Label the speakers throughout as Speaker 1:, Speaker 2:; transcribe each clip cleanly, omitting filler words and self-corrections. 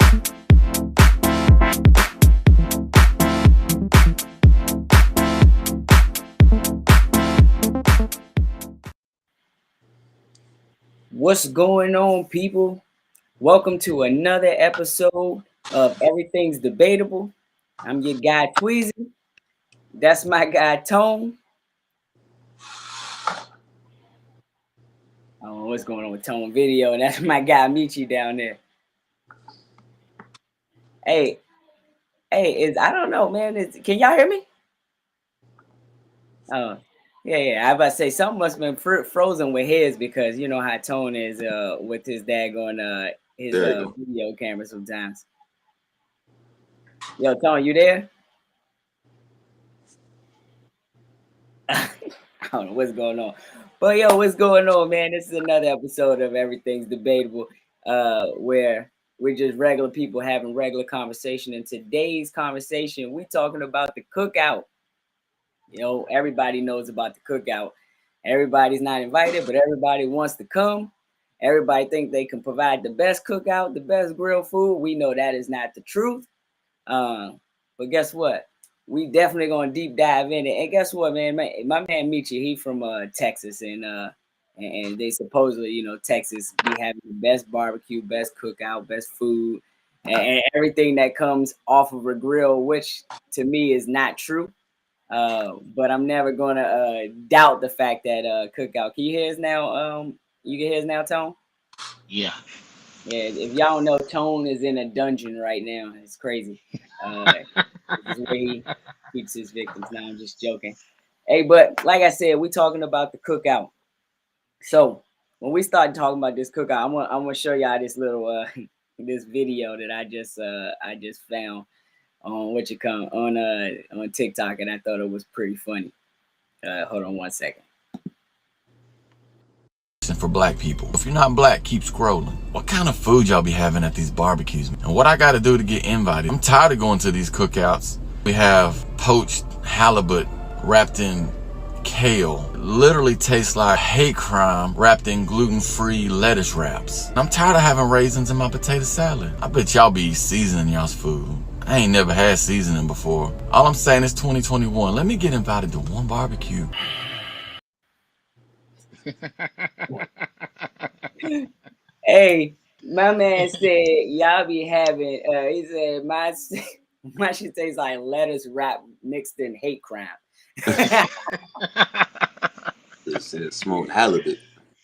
Speaker 1: What's going on, people? Welcome to another episode of Everything's Debatable. I'm your guy Tweezy. That's my guy Tone. I don't know what's going on with Tone Video, and that's my guy Michi down there. Hey, I don't know, man. Can y'all hear me? Oh, yeah. I about to say something must have been frozen with his because you know how Tone is with his daggone his video camera sometimes. Yo, Tone, you there? I don't know what's going on. But yo, what's going on, man? This is another episode of Everything's Debatable, where we're just regular people having regular conversation. In today's conversation, we're talking about the cookout. You know, everybody knows about the cookout. Everybody's not invited, but everybody wants to come. Everybody think they can provide the best cookout, the best grilled food. We know that is not the truth. But guess what? We definitely gonna deep dive in it. And guess what, man? My man Michi, he from Texas, and they supposedly, you know, Texas be having the best barbecue, best cookout, best food, and everything that comes off of a grill, which to me is not true. But I'm never gonna doubt the fact that cookout. Can you hear us now? You can hear us now, Tone?
Speaker 2: Yeah.
Speaker 1: Yeah, if y'all don't know, Tone is in a dungeon right now. It's crazy. This is where he keeps his victims. Now I'm just joking. Hey, but like I said, we're talking about the cookout. So when we start talking about this cookout, I'm gonna show y'all this little this video that I just found on on TikTok, and I thought it was pretty funny. Hold on one second.
Speaker 3: For black people. If you're not black, keep scrolling. What kind of food y'all be having at these barbecues? And what I gotta do to get invited? I'm tired of going to these cookouts. We have poached halibut wrapped in kale. Literally tastes like hate crime wrapped in gluten-free lettuce wraps. I'm tired of having raisins in my potato salad. I bet y'all be seasoning y'all's food. I ain't never had seasoning before. All I'm saying is 2021. Let me get invited to one barbecue.
Speaker 1: Hey, my man said y'all be having. He said my shit tastes like lettuce wrap mixed in hate crime.
Speaker 4: It said smoked halibut.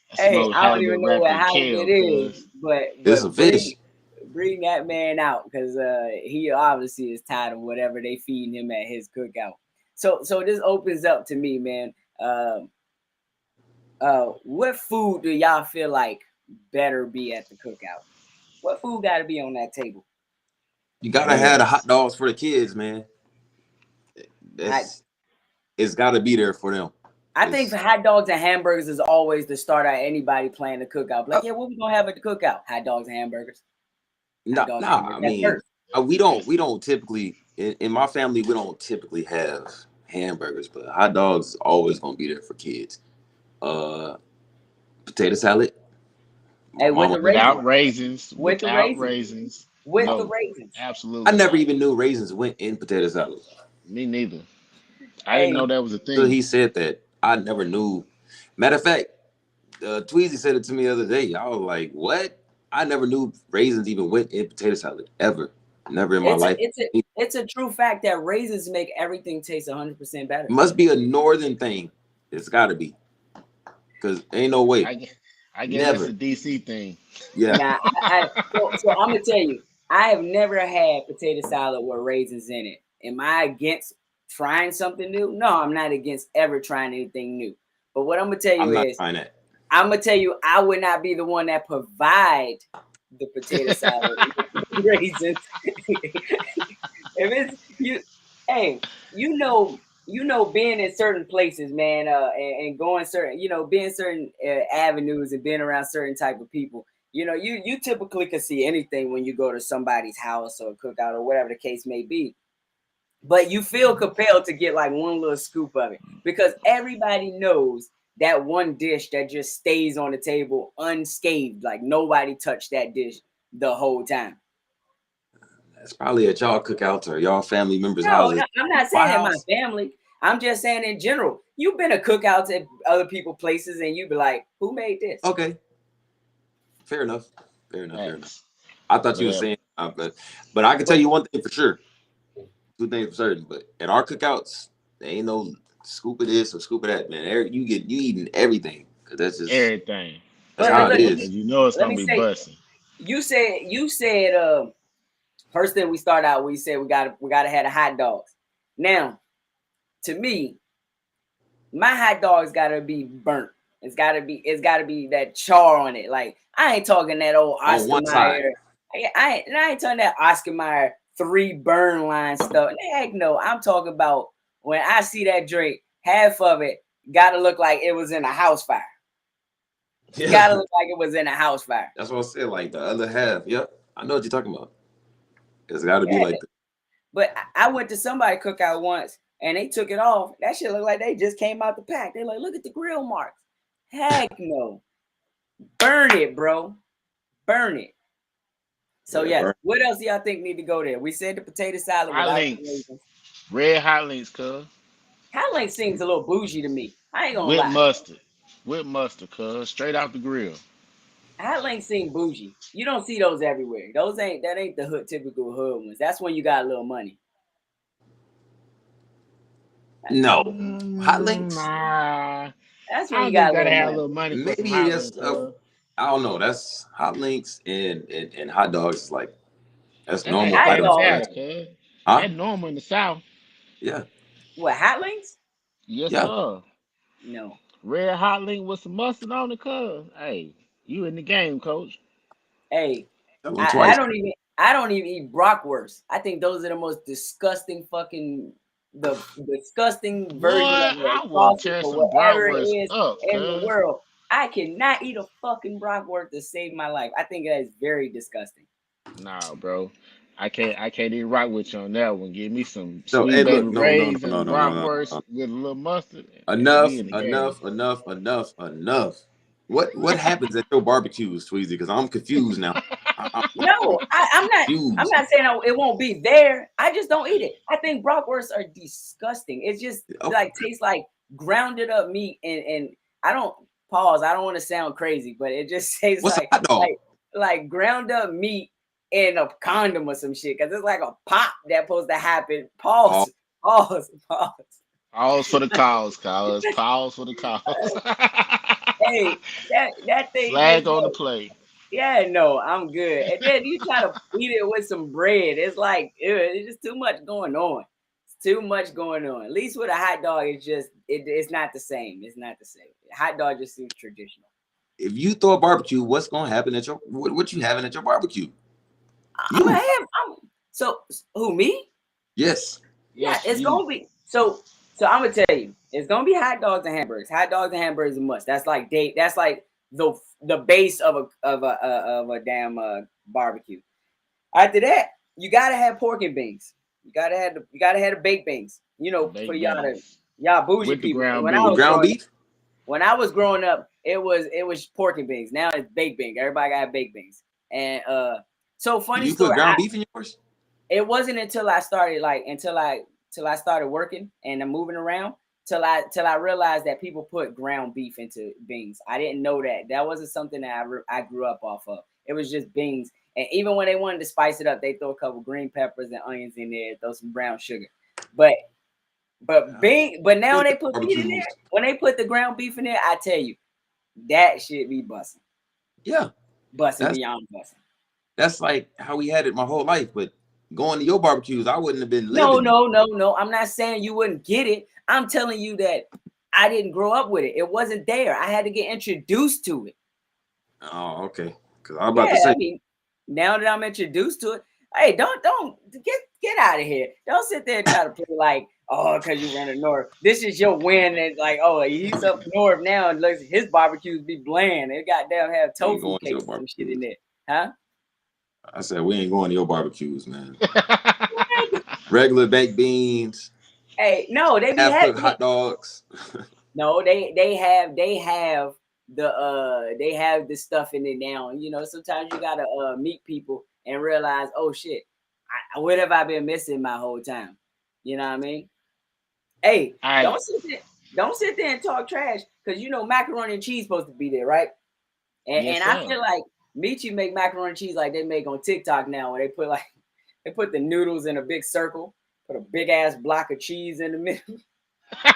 Speaker 1: Hey, I don't even know what halibut is, but
Speaker 4: It's a fish.
Speaker 1: Bring that man out because he obviously is tired of whatever they feeding him at his cookout. So this opens up to me, man. What food do y'all feel like better be at the cookout? What food got to be on that table?
Speaker 4: You gotta have the hot dogs for the kids, man. It's got to be there for them.
Speaker 1: I think for hot dogs and hamburgers is always the start of anybody playing the cookout. Like, yeah, what we gonna have at the cookout? Hot dogs and hamburgers.
Speaker 4: I mean, we don't typically in my family we don't typically have hamburgers, but hot dogs always gonna be there for kids. Potato salad.
Speaker 1: Hey,
Speaker 2: without raisins.
Speaker 1: With the raisins.
Speaker 2: Absolutely.
Speaker 4: I never even knew raisins went in potato salad.
Speaker 2: Me neither. I didn't know that was a thing.
Speaker 4: So he said that. I never knew. Matter of fact, Tweezy said it to me the other day. I was like, what? I never knew raisins even went in potato salad ever. Never in my life.
Speaker 1: It's a true fact that raisins make everything taste 100% better.
Speaker 4: It must be a northern thing. It's got to be. Because ain't no way.
Speaker 2: I guess that's a DC thing.
Speaker 4: Yeah.
Speaker 1: Nah, so I'm going to tell you, I have never had potato salad with raisins in it. Am I against trying something new? No, I'm not against ever trying anything new. But what I'm going to tell you I'm going to tell you, I would not be the one that provide the potato salad with raisins. If it's you, hey, you know, being in certain places, man, and going certain, being certain avenues and being around certain type of people, you typically can see anything when you go to somebody's house or cookout or whatever the case may be. But you feel compelled to get like one little scoop of it because everybody knows that one dish that just stays on the table unscathed, like nobody touched that dish the whole time.
Speaker 4: It's probably at y'all cookouts or y'all family members'
Speaker 1: No,
Speaker 4: houses.
Speaker 1: no, I'm not saying in my family. I'm just saying in general. You've been to cookouts at other people's places, and you be like, "Who made this?"
Speaker 4: Okay, fair enough. Fair enough. I thought you were saying, but I can tell you one thing for sure. Two things for certain. But at our cookouts, there ain't no scoop of this or scoop of that, man. You eating everything because that's just
Speaker 2: everything.
Speaker 4: That's how it is.
Speaker 2: You know it's gonna be busting.
Speaker 1: You said first thing we start out, we said we gotta have the hot dogs. Now, to me, my hot dogs gotta be burnt. It's gotta be that char on it. Like I ain't talking that old Oscar Mayer. I ain't talking that Oscar Mayer 3 burn line stuff. Heck no, I'm talking about when I see that drink, half of it gotta look like it was in a house fire. Yeah. Gotta look like it was in a house fire.
Speaker 4: That's what I said. Like the other half. Yep, I know what you're talking about. It's gotta be like that.
Speaker 1: But I went to somebody cookout once and they took it off. That shit looked like they just came out the pack. They're like, look at the grill marks. Heck no. Burn it, bro. Burn it. So yeah, what else do y'all think need to go there? We said the potato salad.
Speaker 2: Hot links. Red hot links, cuz.
Speaker 1: Hot links seems a little bougie to me. I ain't gonna
Speaker 2: lie. With mustard, cuz. Straight out the grill.
Speaker 1: Hot links seem bougie. You don't see those everywhere. That ain't the typical hood ones. That's when you got a little money.
Speaker 4: No. Hot links?
Speaker 2: Nah.
Speaker 1: That's when you gotta
Speaker 2: have a little money.
Speaker 4: Maybe it's I don't know. That's hot links and hot dogs is like that's normal items.
Speaker 2: That's normal in the South.
Speaker 4: Yeah.
Speaker 1: What, hot links?
Speaker 2: Yes, sir.
Speaker 1: No.
Speaker 2: Red hot link with some mustard on the cuz. Hey, you in the game, coach.
Speaker 1: Hey, I don't even eat bratwurst. I think those are the most disgusting fucking disgusting version of sausage or whatever it is in the world. I cannot eat a fucking bratwurst to save my life. I think that is very disgusting.
Speaker 2: Nah, bro. I can't even rock with you on that one. Give me some sweet baby rays and bratwurst with a little mustard.
Speaker 4: Enough. What happens at your barbecues, Tweezy? Because I'm confused now.
Speaker 1: No, I'm not saying it won't be there. I just don't eat it. I think bratwursts are disgusting. It just tastes like grounded up meat, and I don't want to sound crazy, but it just tastes like ground up meat in a condom or some shit, because it's like a pop that's supposed to happen. Pause.
Speaker 2: Pause for the cause, cuz. Pause for the cause.
Speaker 1: Hey, that thing.
Speaker 2: Flag on the play.
Speaker 1: Yeah, no, I'm good. And then you try to eat it with some bread. It's like it's just too much going on. It's too much going on. At least with a hot dog, it's not the same. It's not the same. Hot dog just seems traditional.
Speaker 4: If you throw a barbecue, what's gonna happen at your what you having at your barbecue?
Speaker 1: So who, me?
Speaker 4: Yes.
Speaker 1: Yeah, it's gonna be so I'm gonna tell you, it's gonna be hot dogs and hamburgers. Hot dogs and hamburgers a must. That's like the base of a damn barbecue. After that, you gotta have pork and beans. You gotta have the baked beans. You know, for y'all bougie with people. When I was growing up, it was pork and beans. Now it's baked beans. Everybody got baked beans. And so funny story.
Speaker 4: You put ground beef in yours?
Speaker 1: It wasn't until I started till I started working and I'm moving around till I realized that people put ground beef into beans. I didn't know that. That wasn't something that I grew up off of. It was just beans. And even when they wanted to spice it up, they throw a couple green peppers and onions in there, throw some brown sugar. But now they put meat in there. When they put the ground beef in there, I tell you, that shit be busting.
Speaker 4: Yeah.
Speaker 1: Busting beyond busting.
Speaker 4: That's like how we had it my whole life, but going to your barbecues, I wouldn't have been living.
Speaker 1: No. I'm not saying you wouldn't get it. I'm telling you that I didn't grow up with it. It wasn't there. I had to get introduced to it.
Speaker 4: Oh, okay. Because I'm about to say.
Speaker 1: I mean, now that I'm introduced to it, hey, don't get out of here. Don't sit there and try to play like, oh, because you ran the north. This is your win. And like, oh, he's up north now, and looks his barbecues be bland. They goddamn have tofu cakes and some shit in there, huh?
Speaker 4: I said we ain't going to your barbecues, man. Regular baked beans.
Speaker 1: Hey, no, they be
Speaker 4: half-cooked hot dogs.
Speaker 1: No, they have the stuff in it now. You know, sometimes you gotta meet people and realize, oh shit, What have I been missing my whole time? You know what I mean? Hey, don't sit there and talk trash because you know macaroni and cheese supposed to be there, right? And I feel like Michi make macaroni and cheese like they make on TikTok now, where they put the noodles in a big circle, put a big ass block of cheese in the middle, a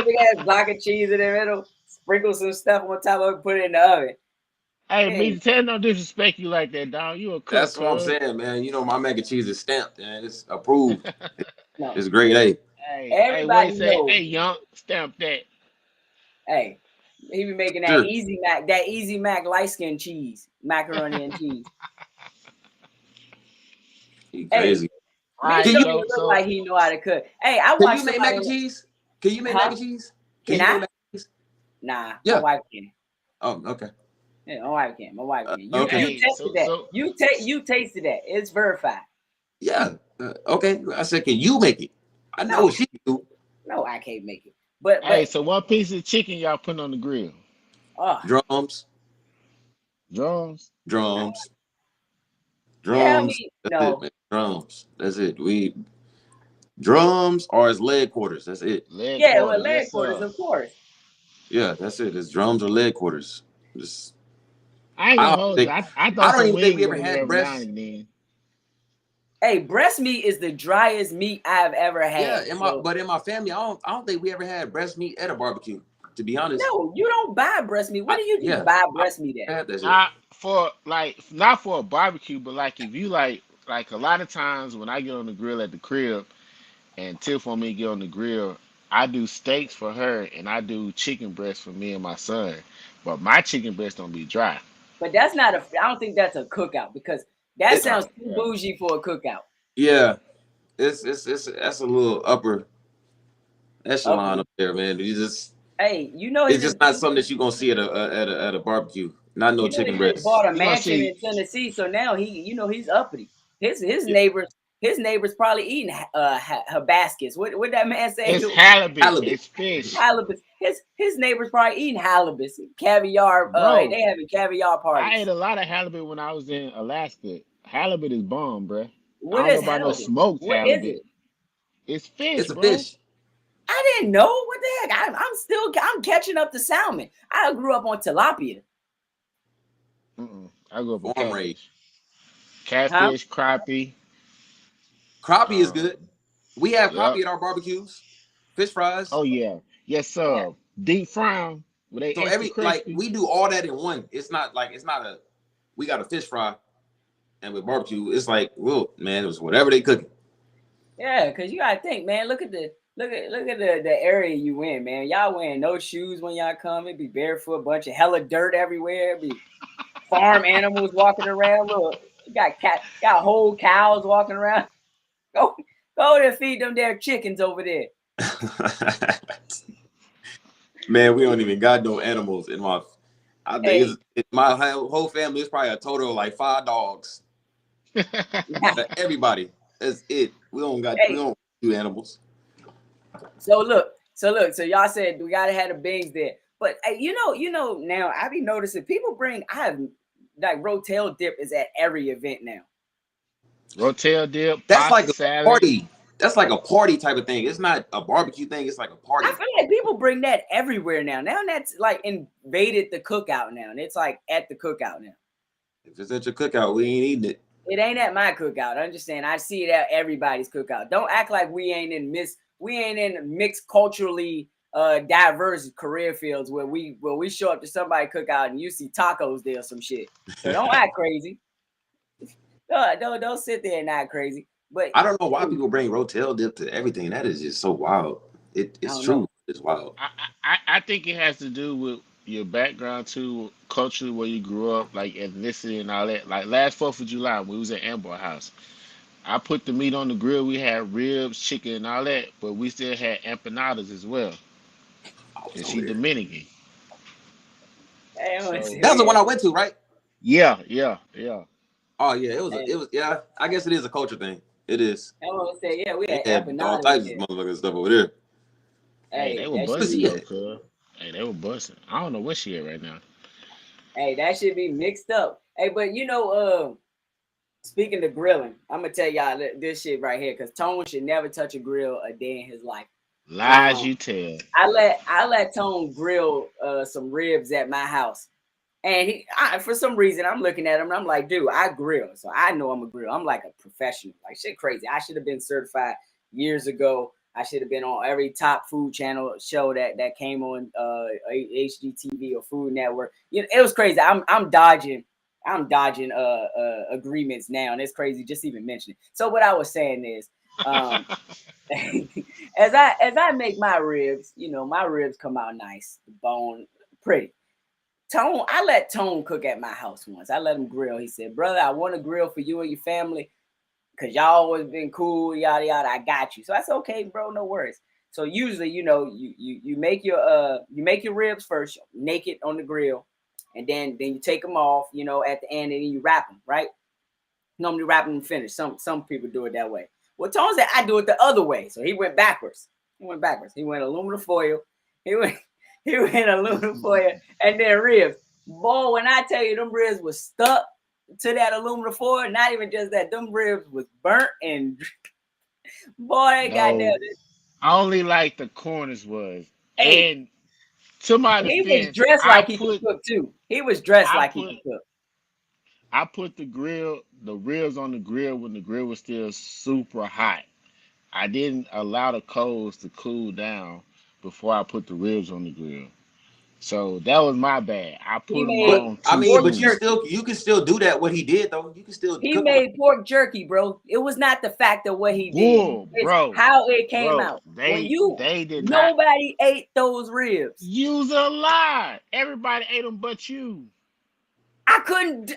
Speaker 1: big ass block of cheese in the middle, sprinkle some stuff on top of it, put it in the oven.
Speaker 2: Hey, Michi, tell don't disrespect you like that, dog. You a cook.
Speaker 4: That's what I'm saying, man. You know my mac and cheese is stamped and it's approved. It's grade A.
Speaker 1: Everybody knows.
Speaker 2: Hey, young, stamp that.
Speaker 1: Hey, he be making that easy mac light skin cheese, macaroni and cheese.
Speaker 4: He crazy.
Speaker 1: Hey, Mitch don't look like he know how to cook. Hey, I watched.
Speaker 4: Can you make mac and cheese? Can you make mac and cheese?
Speaker 1: Can I? Nah, my wife can.
Speaker 4: Oh, okay.
Speaker 1: Yeah, my wife can. You tested that. You tasted that. It's verified.
Speaker 4: Yeah. Okay. I said, can you make it? I know what she can do.
Speaker 1: No, I can't make it. But
Speaker 2: hey, so what piece of chicken y'all putting on the grill?
Speaker 4: Drums. Drums. That's it. Drums are his leg quarters. That's it.
Speaker 1: Leg quarters, of course.
Speaker 4: Yeah, that's it. It's drums or leg quarters.
Speaker 2: I ain't gonna hold you. I don't even think we ever had
Speaker 4: breast.
Speaker 1: Hey, breast meat is the driest meat I've ever had.
Speaker 4: Yeah, but in my family, I don't think we ever had breast meat at a barbecue. To be honest,
Speaker 1: no, you don't buy breast meat. What do you buy breast meat at?
Speaker 2: For like not for a barbecue, but like if you like a lot of times when I get on the grill at the crib, and Tiff want me to get on the grill, I do steaks for her and I do chicken breast for me and my son. But my chicken breast don't be dry.
Speaker 1: But that's not I don't think that's a cookout because that sounds too bougie for a cookout.
Speaker 4: Yeah, that's a little upper echelon up there, man. It's just not something that you're gonna see at a barbecue. Not no chicken breast.
Speaker 1: He bought a mansion in Tennessee, so now he's uppity. His neighbors probably eating baskets. What that man say?
Speaker 2: It's halibut. It's fish.
Speaker 1: Halibut. His neighbors probably eating halibut, caviar. They having caviar parties.
Speaker 2: I ate a lot of halibut when I was in Alaska. Halibut is bomb, bro.
Speaker 1: What is halibut?
Speaker 2: No smoked
Speaker 1: what
Speaker 2: halibut.
Speaker 1: Is it?
Speaker 2: It's fish.
Speaker 4: It's a
Speaker 2: bro.
Speaker 4: fish.
Speaker 1: I didn't know. What the heck? I'm catching up to salmon. I grew up on tilapia.
Speaker 2: I grew up on catfish. Catfish, crappie.
Speaker 4: Crappie is good. We have crappie at our barbecues. Fish fries.
Speaker 2: Oh yeah, yes sir. Yeah. Deep fry. So
Speaker 4: we do all that in one. It's not we got a fish fry, and with barbecue, it's like, well, man, it was whatever they cook.
Speaker 1: Yeah, because you gotta think, man. Look at the area you in, man. Y'all wearing no shoes when y'all come. It be barefoot, bunch of hella dirt everywhere. It be farm animals walking around. Look, you got whole cows walking around. Go there, feed them their chickens over there.
Speaker 4: Man, we don't even got no animals in my. I think my whole family is probably a total of like 5 dogs. Everybody, that's it. We don't do animals.
Speaker 1: So look. So y'all said we gotta have the bings there, but you know now I be noticing people bring. I have like rotel dip is at every event now.
Speaker 2: Rotel dip.
Speaker 4: That's like a
Speaker 2: salad.
Speaker 4: party. That's like a party type of thing. It's not a barbecue thing. It's like a party.
Speaker 1: I feel like people bring that everywhere now. Now that's like invaded the cookout now. And it's like at the cookout now.
Speaker 4: If it's at your cookout, we ain't eating it.
Speaker 1: It ain't at my cookout. Understand? I see it at everybody's cookout. Don't act like we ain't in mixed culturally diverse career fields where we show up to somebody's cookout and you see tacos there or some shit. So don't act crazy. Don't sit there and act crazy. But
Speaker 4: I don't know why people bring rotel dip to everything. That is just so wild. It's true. It's wild.
Speaker 2: I think it has to do with your background too, culturally where you grew up, like ethnicity and all that. Like last 4th of July, we was at Amber House. I put the meat on the grill. We had ribs, chicken, and all that, but we still had empanadas as well. And she Dominican.
Speaker 4: That's the one I went to, right?
Speaker 2: Yeah.
Speaker 4: Oh yeah, it was. Yeah, I guess it is a culture thing. It is.
Speaker 1: I want to say, we had
Speaker 4: all types of motherfucking stuff over there.
Speaker 2: Hey, they were busting. Hey, they were busting. I don't know what she at right now.
Speaker 1: Hey, that should be mixed up. Hey, but Speaking of grilling, I'm gonna tell y'all this shit right here, because Tone should never touch a grill a day in his life.
Speaker 2: Lies you tell.
Speaker 1: I let Tone grill some ribs at my house. And for some reason, I'm looking at him and I'm like, dude, I grill. So I know I'm a grill. I'm like a professional. Like, shit crazy. I should have been certified years ago. I should have been on every top food channel show that came on HGTV or Food Network. You know, it was crazy. I'm dodging agreements now, and it's crazy just even mentioning. So what I was saying is, as I make my ribs, you know, my ribs come out nice, the bone pretty. Tone, I let Tone cook at my house once. I let him grill. He said, brother, I want to grill for you and your family because y'all always been cool, yada yada. I got you. So I said, okay, bro, no worries. So usually, you know, you make your ribs first, naked on the grill, and then you take them off, you know, at the end, and then you wrap them, right? Normally wrap them and finish. Some people do it that way. Well, Tone said I do it the other way. So he went backwards. He went aluminum foil. He went aluminum foil and then ribs. Boy, when I tell you them ribs was stuck to that aluminum foil, not even just that, them ribs was burnt and boy, goddamn it.
Speaker 2: Only like the corners was.
Speaker 1: Hey,
Speaker 2: And to my
Speaker 1: he was
Speaker 2: defense,
Speaker 1: dressed like he could cook too. He was dressed
Speaker 2: I
Speaker 1: like he
Speaker 2: put
Speaker 1: could cook.
Speaker 2: I put the ribs on the grill when the grill was still super hot. I didn't allow the coals to cool down before I put the ribs on the grill. So that was my bad. I
Speaker 1: He
Speaker 2: put them
Speaker 1: made
Speaker 4: But
Speaker 2: on
Speaker 4: I
Speaker 2: too
Speaker 4: mean,
Speaker 1: pork
Speaker 4: but
Speaker 2: soon.
Speaker 1: jerky.
Speaker 4: you can still do that. What he did though, you can still
Speaker 1: He
Speaker 4: cook them.
Speaker 1: made pork jerky, bro. It was not the fact of what he did.
Speaker 2: Bull,
Speaker 1: It's
Speaker 2: bro.
Speaker 1: how it came
Speaker 2: Bro,
Speaker 1: out. When
Speaker 2: they
Speaker 1: you
Speaker 2: they did not
Speaker 1: nobody ate those ribs.
Speaker 2: use a lie. Everybody ate them but you.
Speaker 1: I couldn't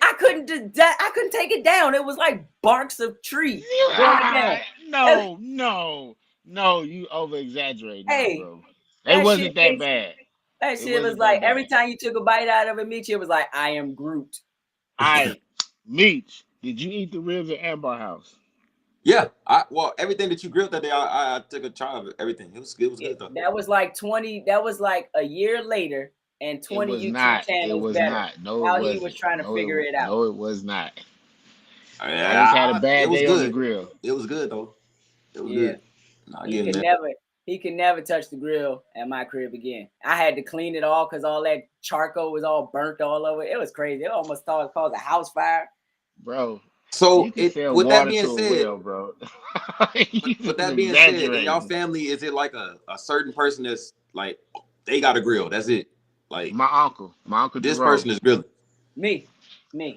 Speaker 1: take it down. It was like barks of tree going down. And,
Speaker 2: No, you over exaggerate now,
Speaker 1: hey,
Speaker 2: bro. It
Speaker 1: that shit
Speaker 2: wasn't that
Speaker 1: tastes.
Speaker 2: bad.
Speaker 1: That
Speaker 2: It
Speaker 1: shit was
Speaker 2: wasn't that
Speaker 1: like every
Speaker 2: bad.
Speaker 1: time you took a bite out of it, Mitch, it was like I am Groot.
Speaker 2: I Meech, did you eat the ribs at Amber House?
Speaker 4: Yeah, well everything that you grilled that day, I took a try of it. Everything. It was good though.
Speaker 1: That was like 20. That was like a year later, and
Speaker 2: It
Speaker 1: 20
Speaker 2: was
Speaker 1: YouTube
Speaker 2: not. It
Speaker 1: channels
Speaker 2: was
Speaker 1: better.
Speaker 2: not. No, it
Speaker 1: How he was
Speaker 2: wasn't.
Speaker 1: trying to figure it out.
Speaker 2: No, it was not. I just had a
Speaker 4: Yeah, it
Speaker 2: bad
Speaker 4: was
Speaker 2: day on the
Speaker 4: good.
Speaker 2: grill.
Speaker 4: It was good though. It was
Speaker 1: Yeah.
Speaker 4: good. I
Speaker 1: He
Speaker 4: give him
Speaker 1: could
Speaker 4: that.
Speaker 1: never he could never touch the grill at my crib again. I had to clean it all because all that charcoal was all burnt all over. It was crazy. It almost thought it caused a house fire.
Speaker 2: Bro, you
Speaker 4: So
Speaker 2: can sell
Speaker 4: with that
Speaker 2: water
Speaker 4: being
Speaker 2: to a
Speaker 4: said,
Speaker 2: well, bro. You
Speaker 4: with
Speaker 2: just
Speaker 4: that being said, in y'all
Speaker 2: exaggerating.
Speaker 4: family, is it like a certain person that's like they got a grill? That's it. Like
Speaker 2: My uncle
Speaker 4: this
Speaker 2: Jerome.
Speaker 4: person is grilling.
Speaker 1: Me.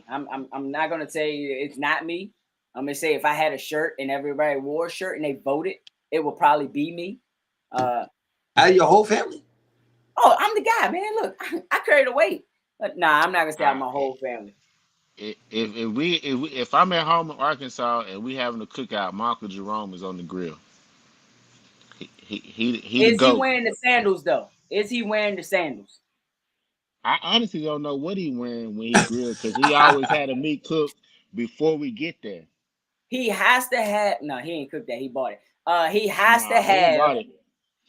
Speaker 1: I'm not gonna say it's not me. I'm gonna say if I had a shirt and everybody wore a shirt and they voted, it would probably be me. Uh
Speaker 4: Out of your whole family?
Speaker 1: oh, I'm the guy, man. Look, I carry the weight. But nah, I'm not gonna say I'm
Speaker 2: I,
Speaker 1: my whole family.
Speaker 2: if I'm at home in Arkansas and we having a cookout, my uncle Jerome is on the grill. He the
Speaker 1: Is he
Speaker 2: goat.
Speaker 1: wearing the sandals though? Is he wearing the sandals?
Speaker 2: I honestly don't know what he wearing when he grilled because he always had a meat cooked before we get there.
Speaker 1: He has to have no, he ain't cooked that, he bought it.
Speaker 2: Nah, he bought it,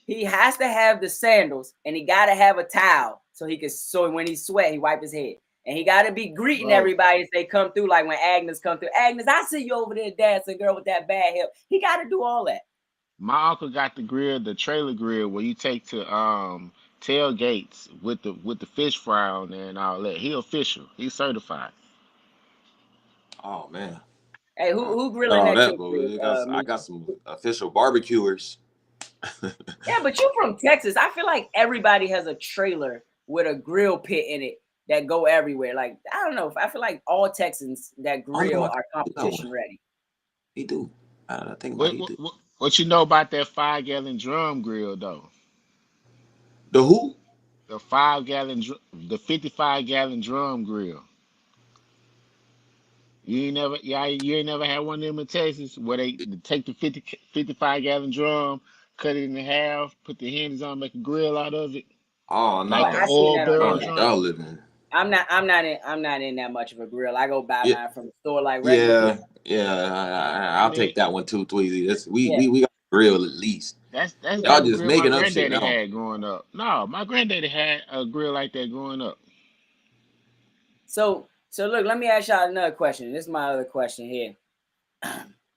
Speaker 1: He has to have the sandals and he gotta have a towel so he can so when he sweat, he wipe his head. And he gotta be greeting
Speaker 2: bro.
Speaker 1: everybody as they come through, like when Agnes come through. Agnes, I see you over there dancing, girl, with that bad hip. He gotta do all that.
Speaker 2: My uncle got the grill, the trailer grill where you take to tailgates with the fish fry on there and all that. He official. He's certified.
Speaker 4: Oh man.
Speaker 1: Hey,
Speaker 4: Uh,
Speaker 1: who grilling
Speaker 4: all
Speaker 1: at
Speaker 4: that,
Speaker 1: your
Speaker 4: but
Speaker 1: crib,
Speaker 4: I got
Speaker 1: Mitchell?
Speaker 4: some official barbecuers.
Speaker 1: Yeah, but you from Texas. I feel like everybody has a trailer with a grill pit in it that go everywhere. Like, I don't know. I feel like all Texans that
Speaker 4: I don't know.
Speaker 1: grill
Speaker 4: My
Speaker 1: are
Speaker 4: he got
Speaker 1: competition
Speaker 4: one.
Speaker 1: ready.
Speaker 4: He do. I think about it.
Speaker 2: What,
Speaker 4: He
Speaker 2: what
Speaker 4: do.
Speaker 2: what what you know about that 5 gallon drum grill though?
Speaker 4: The who?
Speaker 2: The 5 gallon, the 55 gallon drum grill. You ain't never had one of them in Texas where they take the 55 gallon drum, cut it in half, put the hinges on, make a grill out of it,
Speaker 4: Oh
Speaker 1: Oh,
Speaker 2: like the
Speaker 1: I
Speaker 4: no.
Speaker 1: seen
Speaker 2: oil
Speaker 1: that on
Speaker 2: barrel
Speaker 4: Oh,
Speaker 1: internet.
Speaker 2: drum.
Speaker 4: y'all living.
Speaker 1: I'm not in that much of a grill. I go buy
Speaker 4: Yeah,
Speaker 1: mine from the store like regular
Speaker 4: yeah,
Speaker 1: people.
Speaker 4: yeah.
Speaker 2: I
Speaker 4: I'll
Speaker 2: mean,
Speaker 4: take that one too, Tweezy. That's
Speaker 1: Yeah,
Speaker 4: we got a grill at least.
Speaker 2: that's the
Speaker 1: yeah.
Speaker 2: type
Speaker 4: Y'all
Speaker 2: of
Speaker 4: just
Speaker 2: grill my
Speaker 4: making up shit
Speaker 2: granddaddy
Speaker 4: now.
Speaker 2: had growing up. No, my granddaddy had a grill like that growing up.
Speaker 1: So So look, let me ask y'all another question. This is my other question here.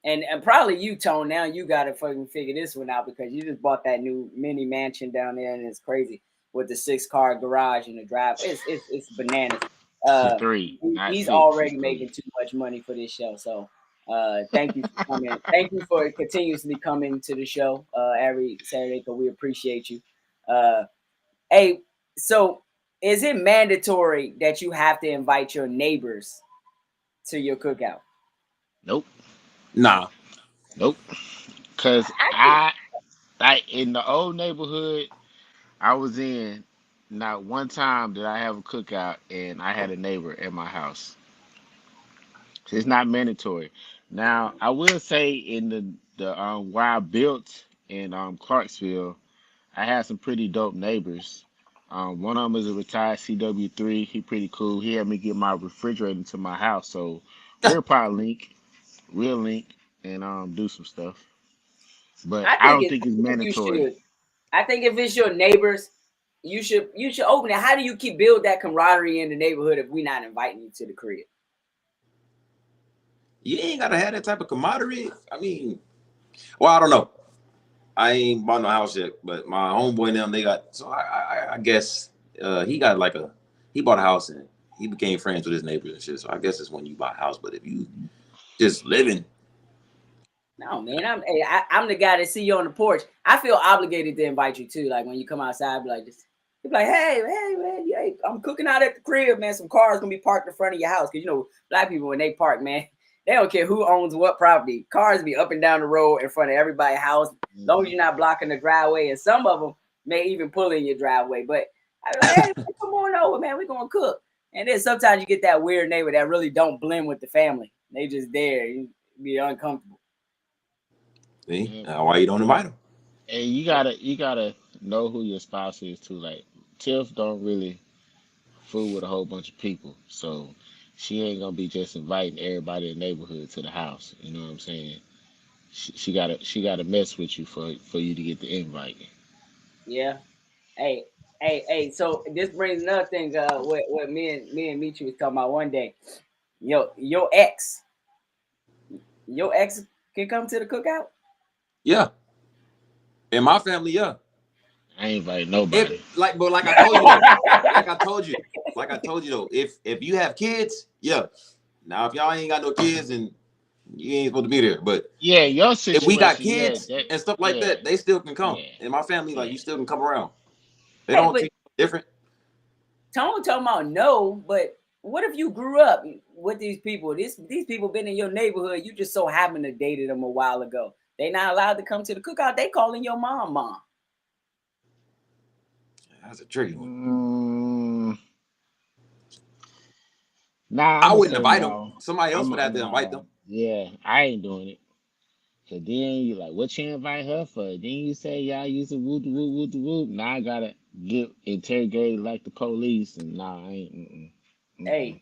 Speaker 1: And probably you, Tone, now you gotta fucking figure this one out because you just bought that new mini mansion down there and it's crazy with the 6-car garage and the drive. It's bananas.
Speaker 2: It's 3, not
Speaker 1: He's
Speaker 2: 6. It's
Speaker 1: already
Speaker 2: 3.
Speaker 1: making too much money for this show. So thank you for coming. Thank you for continuously coming to the show every Saturday because we appreciate you. Hey, so is it mandatory that you have to invite your neighbors to your cookout?
Speaker 2: Nope.
Speaker 4: Nah.
Speaker 2: Nope. Cause I like in the old neighborhood I was in, not one time did I have a cookout and I had a neighbor at my house. So it's not mandatory. Now I will say in the where I built in Clarksville, I had some pretty dope neighbors. One of them is a retired CW3. He pretty cool. He had me get my refrigerator to my house, so we'll probably link, we'll link, and do some stuff. But I don't think it's
Speaker 1: I think you
Speaker 2: mandatory.
Speaker 1: should. I think if it's your neighbors, you should open it. How do you keep build that camaraderie in the neighborhood if we not inviting you to the crib?
Speaker 4: You ain't gotta have that type of camaraderie. I mean, well, I don't know. I ain't bought no house yet, but my homeboy and them, they got. So I guess he got like he bought a house and he became friends with his neighbors and shit. So I guess it's when you buy a house. But if you just living,
Speaker 1: No, man. I'm the guy that see you on the porch. I feel obligated to invite you too. Like when you come outside, be like, hey, man, hey, I'm cooking out at the crib, man. Some cars gonna be parked in front of your house because black people when they park, man, they don't care who owns what property. Cars be up and down the road in front of everybody's house, as long as you're not blocking the driveway. And some of them may even pull in your driveway. But I be like, hey, man, come on over, man. We're gonna cook. And then sometimes you get that weird neighbor that really don't blend with the family. They just there, you be uncomfortable.
Speaker 4: see, why you don't invite them?
Speaker 2: And you gotta know who your spouse is too. Like Tiff don't really fool with a whole bunch of people, so she ain't gonna be just inviting everybody in the neighborhood to the house. You know what I'm saying? She gotta mess with you for you to get the invite.
Speaker 1: Yeah. Hey. So this brings another thing. What me and Michi was talking about one day. Your ex can come to the cookout.
Speaker 4: Yeah, in my family, yeah.
Speaker 2: I ain't invite nobody.
Speaker 4: But like I told you though, like I told you though, if you have kids, yeah. Now if y'all ain't got no kids and you ain't supposed to be there, but
Speaker 2: Yeah, your
Speaker 4: if we got
Speaker 2: situation, yeah,
Speaker 4: kids
Speaker 2: that,
Speaker 4: and stuff like
Speaker 2: yeah,
Speaker 4: that, they still can come.
Speaker 2: yeah,
Speaker 4: In my family, like
Speaker 2: yeah.
Speaker 4: you still can come around. They
Speaker 1: Hey,
Speaker 4: don't
Speaker 1: but
Speaker 4: treat you different.
Speaker 1: Tone talking about no. But what if you grew up with these people? These people been in your neighborhood. You just so happen to dated them a while ago. They not allowed to come to the cookout. They calling your mom.
Speaker 4: That's a tricky one.
Speaker 2: Nah,
Speaker 4: I
Speaker 2: I'ma
Speaker 4: wouldn't
Speaker 2: say
Speaker 4: invite them.
Speaker 2: no.
Speaker 4: Somebody else
Speaker 2: I'm
Speaker 4: would have to invite them.
Speaker 2: no. Yeah, I ain't doing it. So then you like, what you invite her for? Then you say y'all used to whoop the whoop whoop the whoop. Now I gotta get interrogated like the police, and nah, I ain't. Mm-mm.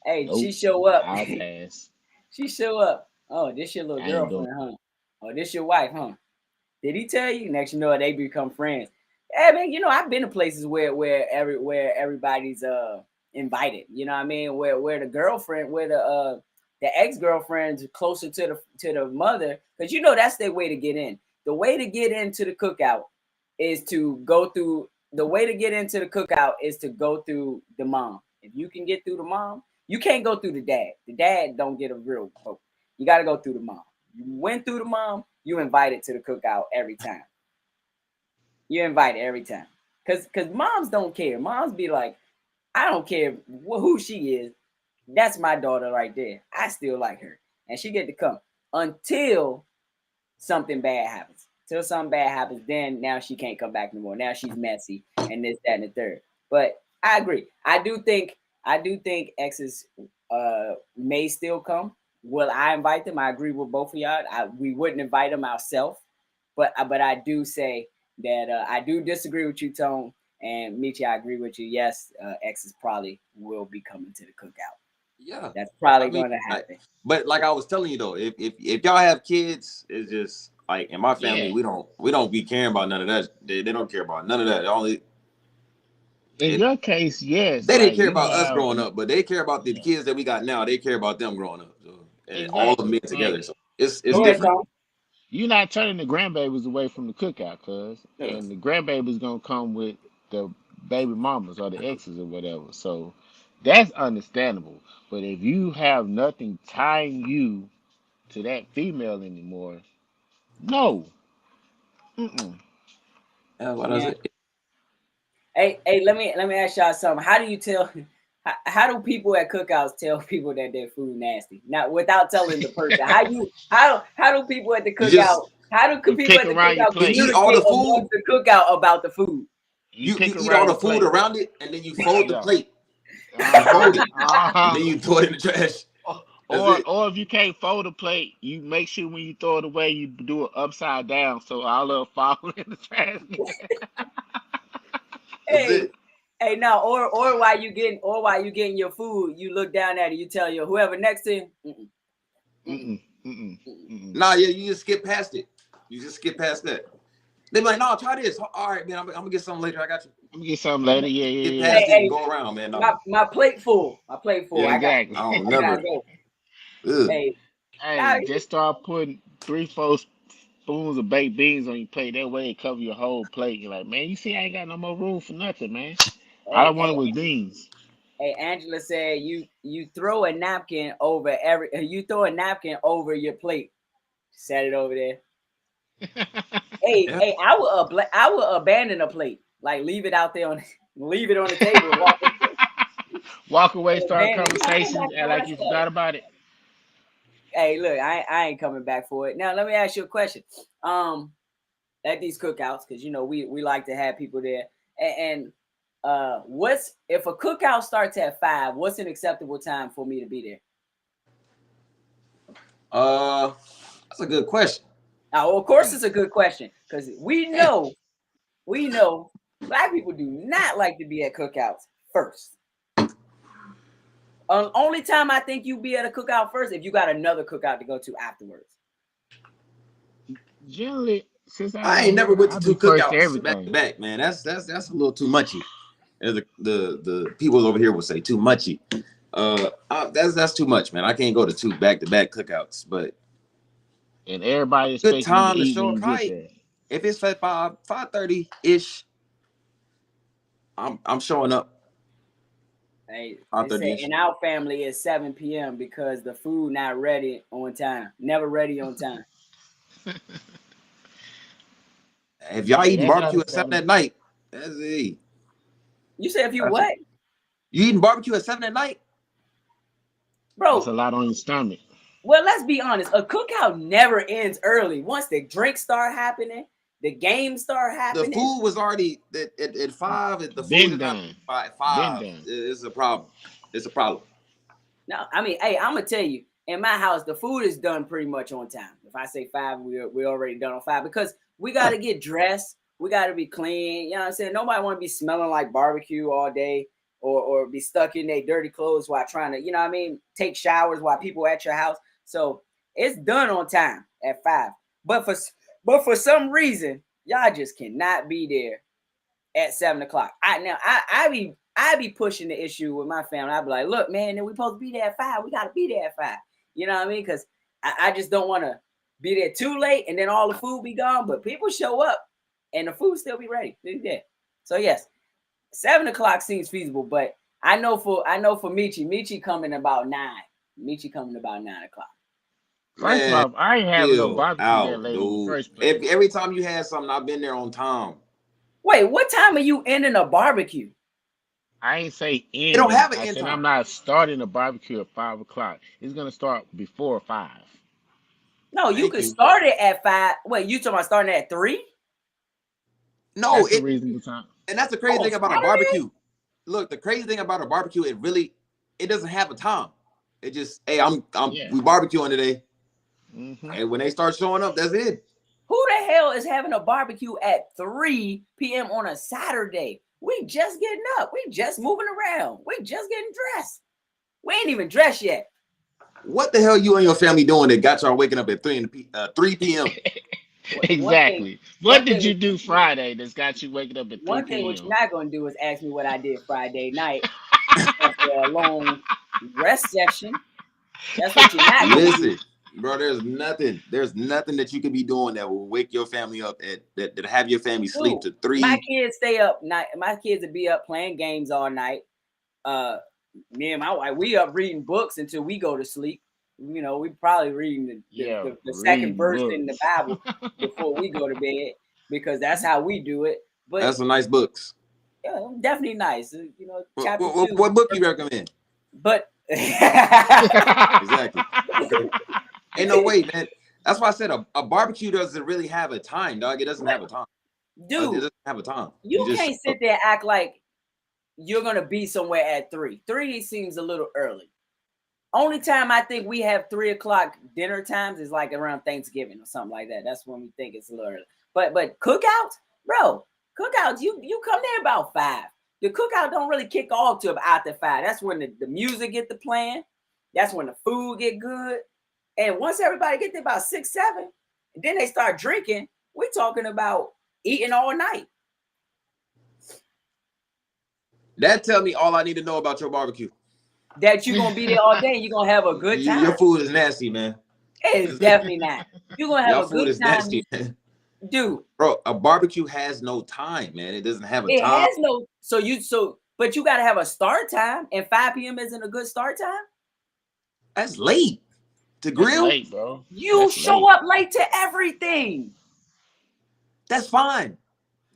Speaker 1: Hey,
Speaker 2: Nope.
Speaker 1: she show up.
Speaker 2: I'll pass.
Speaker 1: She show up. Oh, this your little
Speaker 2: I ain't doing.
Speaker 1: girlfriend, huh? Oh, this your wife, huh? Did he tell you? Next, you know, they become friends. Yeah, man. I've been to places where everybody's invited. You know what I mean? Where the girlfriend, where the ex girlfriend's closer to the mother, because that's their way to get in. The way to get into the cookout is to go through. The way to get into the cookout is to go through the mom. If you can get through the mom, you can't go through the dad. The dad don't get a real vote. You got to go through the mom. You went through the mom, you invited to the cookout every time. You invited every time. Cause moms don't care. Moms be like, I don't care who she is. That's my daughter right there. I still like her. And she get to come until something bad happens. Till something bad happens, then now she can't come back anymore. Now she's messy and this, that, and the third. But I agree. I do think exes may still come. Will I invite them? I agree with both of y'all. We wouldn't invite them ourselves, but I do say that I do disagree with you, Tone, and Michi. I agree with you. Yes, exes probably will be coming to the cookout.
Speaker 4: Yeah,
Speaker 1: That's probably
Speaker 4: I mean,
Speaker 1: going to happen.
Speaker 4: but like I was telling you though, if y'all have kids, it's just like in my family,
Speaker 2: Yeah,
Speaker 4: we don't be caring about none of that. They don't care about none of that. Only
Speaker 2: In your case, yes.
Speaker 4: They didn't
Speaker 2: Like
Speaker 4: care
Speaker 2: you
Speaker 4: about us
Speaker 2: have
Speaker 4: growing up, but they care about the kids that we got now. They care about them growing up. So, and all of them
Speaker 2: exactly.
Speaker 4: being together. So it's
Speaker 1: Go ahead,
Speaker 4: different.
Speaker 1: Tom.
Speaker 2: You're not turning the grandbabies away from the cookout, cuz.
Speaker 4: Yeah.
Speaker 2: And the grandbabies gonna come with the baby mamas or the exes or whatever. So that's understandable. But if you have nothing tying you to that female anymore, no. Mm-mm.
Speaker 4: That's what I
Speaker 1: Yeah.
Speaker 4: said.
Speaker 1: Hey, let me ask y'all something. How do you tell? How do people at cookouts tell people that their food nasty? Not without telling the person. How do people at the
Speaker 4: You just
Speaker 1: cookout? How do
Speaker 2: You
Speaker 1: people
Speaker 2: pick
Speaker 1: at the
Speaker 2: around your
Speaker 1: cookout
Speaker 4: you
Speaker 2: plate.
Speaker 4: eat all
Speaker 1: communicate
Speaker 4: the food.
Speaker 1: amongst the cookout about the food?
Speaker 2: You
Speaker 4: You
Speaker 2: pick
Speaker 4: eat all
Speaker 2: around
Speaker 4: the
Speaker 2: your
Speaker 4: food
Speaker 2: plate.
Speaker 4: around it, and then you fold the
Speaker 2: Yeah.
Speaker 4: plate. You
Speaker 2: Uh-huh.
Speaker 4: fold it, and
Speaker 2: Uh-huh.
Speaker 4: then you throw it in the trash. That's it.
Speaker 2: Or if you can't fold a plate, you make sure when you throw it away, you do it upside down so all of it fall in the trash.
Speaker 4: That's
Speaker 1: Hey,
Speaker 4: it.
Speaker 1: hey, no, or while you getting your food, you look down at it, you tell your whoever next to you, mm-mm, mm-mm,
Speaker 2: Mm-mm, mm-mm,
Speaker 1: mm-mm.
Speaker 2: mm-mm.
Speaker 4: Nah, yeah, you just skip past it. You just skip past that. They be like, "No, try this." All right, man. I'm gonna get something later. I got you.
Speaker 2: Let me get something later. Yeah,
Speaker 4: Get
Speaker 2: yeah, yeah.
Speaker 1: Hey,
Speaker 4: past it and
Speaker 1: hey,
Speaker 4: go around, man.
Speaker 1: my,
Speaker 4: No.
Speaker 1: my plate full. My plate full.
Speaker 4: Yeah,
Speaker 2: Exactly.
Speaker 4: I don't
Speaker 1: I gotta
Speaker 4: never.
Speaker 1: go.
Speaker 4: Ugh.
Speaker 1: Hey, now,
Speaker 2: Hey, just start putting 3, 4 spoons of baked beans on your plate. That way it cover your whole plate. You're like, man, you see, I ain't got no more room for nothing, man. All I
Speaker 1: hey,
Speaker 2: wanted
Speaker 1: hey,
Speaker 2: was beans.
Speaker 1: hey, Angela said you throw a napkin over you throw a napkin over your plate. Set it over there. Hey,
Speaker 4: Yeah.
Speaker 1: hey, I will abandon a plate. Like leave it out there leave it on the table and walk away.
Speaker 2: Walk away, start
Speaker 1: Abandon. You're not coming
Speaker 2: conversations,
Speaker 1: back
Speaker 2: and
Speaker 1: for the
Speaker 2: like
Speaker 1: rest
Speaker 2: you
Speaker 1: of it.
Speaker 2: forgot about it.
Speaker 1: Hey, look, I ain't coming back for it. Now let me ask you a question. At these cookouts, because you know we like to have people there. And what's if a cookout starts at 5? What's an acceptable time for me to be there?
Speaker 4: That's a good question.
Speaker 1: Now, of course, it's a good question because we know black people do not like to be at cookouts first. Only time I think you be at a cookout first if you got another cookout to go to afterwards.
Speaker 2: Generally, since I've
Speaker 4: I
Speaker 2: been
Speaker 4: ain't never
Speaker 2: here,
Speaker 4: went to
Speaker 2: I be
Speaker 4: 2
Speaker 2: first to
Speaker 4: cookouts back to
Speaker 2: everything.
Speaker 4: back, man. That's a little too muchy. As the people over here will say, too muchy. That's too much, man. I can't go to 2 back to back cookouts, but
Speaker 2: And everybody
Speaker 4: good
Speaker 2: expecting you to
Speaker 4: time to
Speaker 2: eat when
Speaker 4: show up.
Speaker 2: you get
Speaker 4: Probably
Speaker 2: there.
Speaker 4: if it's at 5:30 ish, I'm showing up.
Speaker 1: They
Speaker 4: 5:30
Speaker 1: say
Speaker 4: ish.
Speaker 1: in our family it's 7 p.m. because the food not ready on time. Never ready on time.
Speaker 4: If y'all
Speaker 2: Yeah,
Speaker 4: eating
Speaker 2: that's
Speaker 4: barbecue at 7
Speaker 2: understandable.
Speaker 4: at night, that's it.
Speaker 1: You say if you
Speaker 4: That's it.
Speaker 1: what?
Speaker 4: You eating barbecue at 7 at night?
Speaker 2: That's a
Speaker 1: Bro,
Speaker 2: lot on your stomach.
Speaker 1: well, let's be honest. A cookout never ends early. Once the drinks start happening, the games start
Speaker 4: The
Speaker 1: happening.
Speaker 4: food was already at 5. The food
Speaker 2: Been
Speaker 4: is not
Speaker 2: done.
Speaker 4: by
Speaker 2: Been
Speaker 4: 5.
Speaker 2: done.
Speaker 4: It's a problem. It's a problem.
Speaker 1: No, I mean, hey, I'm gonna tell you, in my house, the food is done pretty much on time. If I say 5, we're already done on 5 because we got to get dressed. We got to be clean. You know what I'm saying? Nobody want to be smelling like barbecue all day or be stuck in their dirty clothes while trying to, you know what I mean, take showers while people at your house. So it's done on time at 5. But for some reason, y'all just cannot be there at 7 o'clock. I be pushing the issue with my family. I be like, look, man, we supposed to be there at 5. We gotta be there at 5. You know what I mean? Because I just don't want to be there too late and then all the food be gone. But people show up and the food still be ready. Yeah. So yes, 7 o'clock seems feasible, but I know for Michi coming about 9. Michi coming about 9 o'clock.
Speaker 2: First
Speaker 4: Man,
Speaker 2: off, I ain't having no
Speaker 4: chill
Speaker 2: barbecue that
Speaker 4: out,
Speaker 2: late in the
Speaker 4: dude.
Speaker 2: first place.
Speaker 4: Every time you had something, I've been there on time.
Speaker 1: Wait, what time are you ending a barbecue?
Speaker 2: I ain't say
Speaker 4: They don't
Speaker 2: ending.
Speaker 4: have an
Speaker 2: I
Speaker 4: end
Speaker 2: said
Speaker 4: time.
Speaker 2: I'm not starting a barbecue at 5 o'clock. It's gonna start before 5.
Speaker 1: No, you
Speaker 4: Thank
Speaker 1: could
Speaker 4: you.
Speaker 1: start it at 5. Wait, you talking about starting at 3?
Speaker 4: No,
Speaker 2: That's a reasonable time.
Speaker 4: and that's the crazy
Speaker 1: On
Speaker 4: thing about a
Speaker 1: Saturday?
Speaker 4: barbecue. Look, the crazy thing about a barbecue, it doesn't have a time. It just, hey,
Speaker 2: Yeah.
Speaker 4: we barbecuing today.
Speaker 2: Hmm.
Speaker 4: And when they start showing up, that's it.
Speaker 1: Who the hell is having a barbecue at 3 p.m. on a Saturday? We just getting up. We just moving around. We just getting dressed. We ain't even dressed yet.
Speaker 4: What the hell you and your family doing that got y'all waking up at 3 p.m.?
Speaker 2: Exactly. What did you do Friday that's got you waking up at 3
Speaker 1: One thing what
Speaker 2: p.m.?
Speaker 1: you're not gonna do is ask me what I did Friday night after a long rest session. That's what you're not gonna do.
Speaker 4: Listen, bro, there's nothing that you could be doing that will wake your family up that have your family sleep
Speaker 1: Dude,
Speaker 4: to 3.
Speaker 1: my kids stay up night. My kids would be up playing games all night. Me and my wife, we up reading books until we go to sleep. You know, we probably reading the second verse in the Bible before we go to bed because that's how we do it. But
Speaker 4: that's some nice books.
Speaker 1: Yeah, definitely nice. You know, chapter 2.
Speaker 4: What book you recommend?
Speaker 1: But
Speaker 4: exactly. Okay. Ain't no way, man. That's why I said a barbecue doesn't really have a time, dog. It doesn't have a time.
Speaker 1: Dude,
Speaker 4: it doesn't have a time.
Speaker 1: You can't sit there and act like you're gonna be somewhere at 3. 3 seems a little early. Only time I think we have 3 o'clock dinner times is like around Thanksgiving or something like that. That's when we think it's a little early. But cookouts, bro, cookouts, you come there about 5. The cookout don't really kick off till after 5. That's when the music get to playing. That's when the food get good. And once everybody get there about 6, 7, and then they start drinking, we're talking about eating all night.
Speaker 4: That tell me all I need to know about your barbecue.
Speaker 1: That you're gonna be there all day and you're gonna have a good time.
Speaker 4: Your food is nasty, man.
Speaker 1: It's definitely not. You're gonna have
Speaker 4: your
Speaker 1: a
Speaker 4: food
Speaker 1: good
Speaker 4: is
Speaker 1: time,
Speaker 4: nasty, man.
Speaker 1: Dude.
Speaker 4: Bro, a barbecue has no time, man. It doesn't have a
Speaker 1: it
Speaker 4: time.
Speaker 1: It has no. But you gotta have a start time, and 5 p.m. isn't a good start time.
Speaker 4: That's late to grill.
Speaker 2: That's late, bro.
Speaker 1: You show up late to everything.
Speaker 4: That's fine.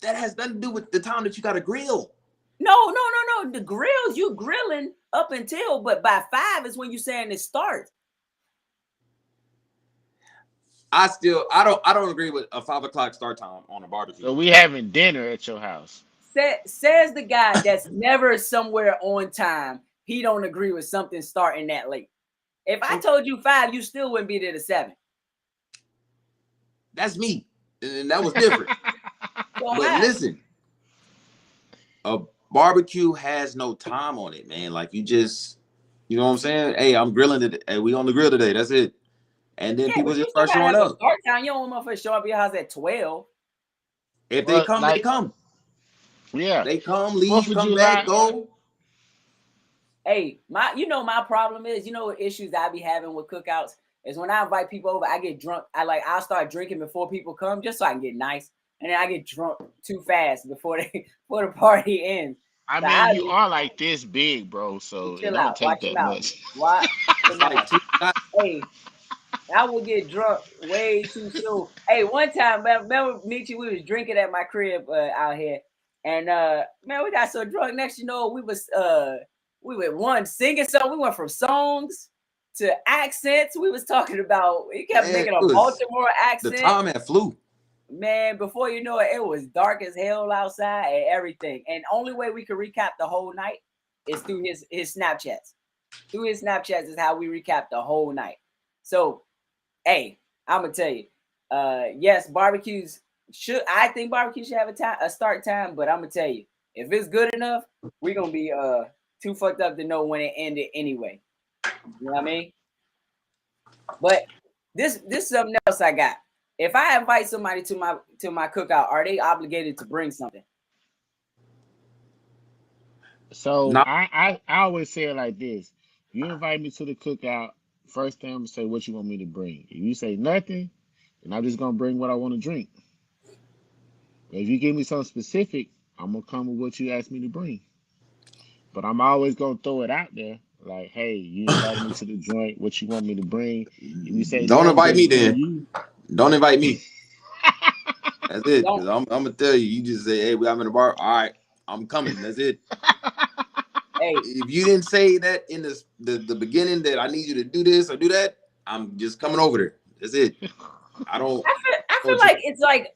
Speaker 4: That has nothing to do with the time that you gotta grill.
Speaker 1: No. The grills, you grilling up until, but by 5 is when you're saying it starts.
Speaker 4: I don't agree with a 5 o'clock start time on a barbecue.
Speaker 2: So we having dinner at your house.
Speaker 1: Says the guy that's never somewhere on time. He don't agree with something starting that late. If I told you 5, you still wouldn't be there to 7.
Speaker 4: That's me, and that was different. But listen, a barbecue has no time on it, man. Like you know what I'm saying? Hey, I'm grilling today. Hey, we on the grill today. That's it. And then people just start showing up.
Speaker 1: Start time. You don't want to show up at your house at 12.
Speaker 4: If they come, they come.
Speaker 2: Yeah,
Speaker 4: they come, leave, come back, go.
Speaker 1: Hey, my problem is, what issues I be having with cookouts is when I invite people over, I get drunk. I'll start drinking before people come just so I can get nice, and then I get drunk too fast before the party ends.
Speaker 2: I mean, you are like this big, bro. So it don't take that much.
Speaker 1: Why? Hey, I will get drunk way too soon. Hey, one time, remember Michi, we was drinking at my crib out here, and man, we got so drunk. Next, we were singing something. We went from songs to accents. We was talking about. He kept making a Baltimore accent.
Speaker 4: The time had flew.
Speaker 1: Man, before you know it, it was dark as hell outside and everything. And only way we could recap the whole night is through his Snapchats. Through his Snapchats is how we recap the whole night. So, hey, I'm gonna tell you, yes, barbecues I think barbecues should have a start time, but I'm gonna tell you, if it's good enough, we're gonna be too fucked up to know when it ended anyway. You know what I mean? But this is something else I got. If I invite somebody to my cookout, are they obligated to bring something?
Speaker 2: So I always say it like this: you invite me to the cookout, first thing I'm gonna say, what you want me to bring. If you say nothing, then I'm just gonna bring what I want to drink. If you give me something specific, I'm gonna come with what you asked me to bring. But I'm always gonna throw it out there, like, hey, you invited me to the joint. What you want me to bring? If you say
Speaker 4: don't invite me then. Don't invite me. That's it. Cause I'm gonna tell you. You just say, hey, I'm in the bar. All right, I'm coming. That's it. Hey, if you didn't say that in the beginning that I need you to do this or do that, I'm just coming over there. That's it. I feel
Speaker 1: like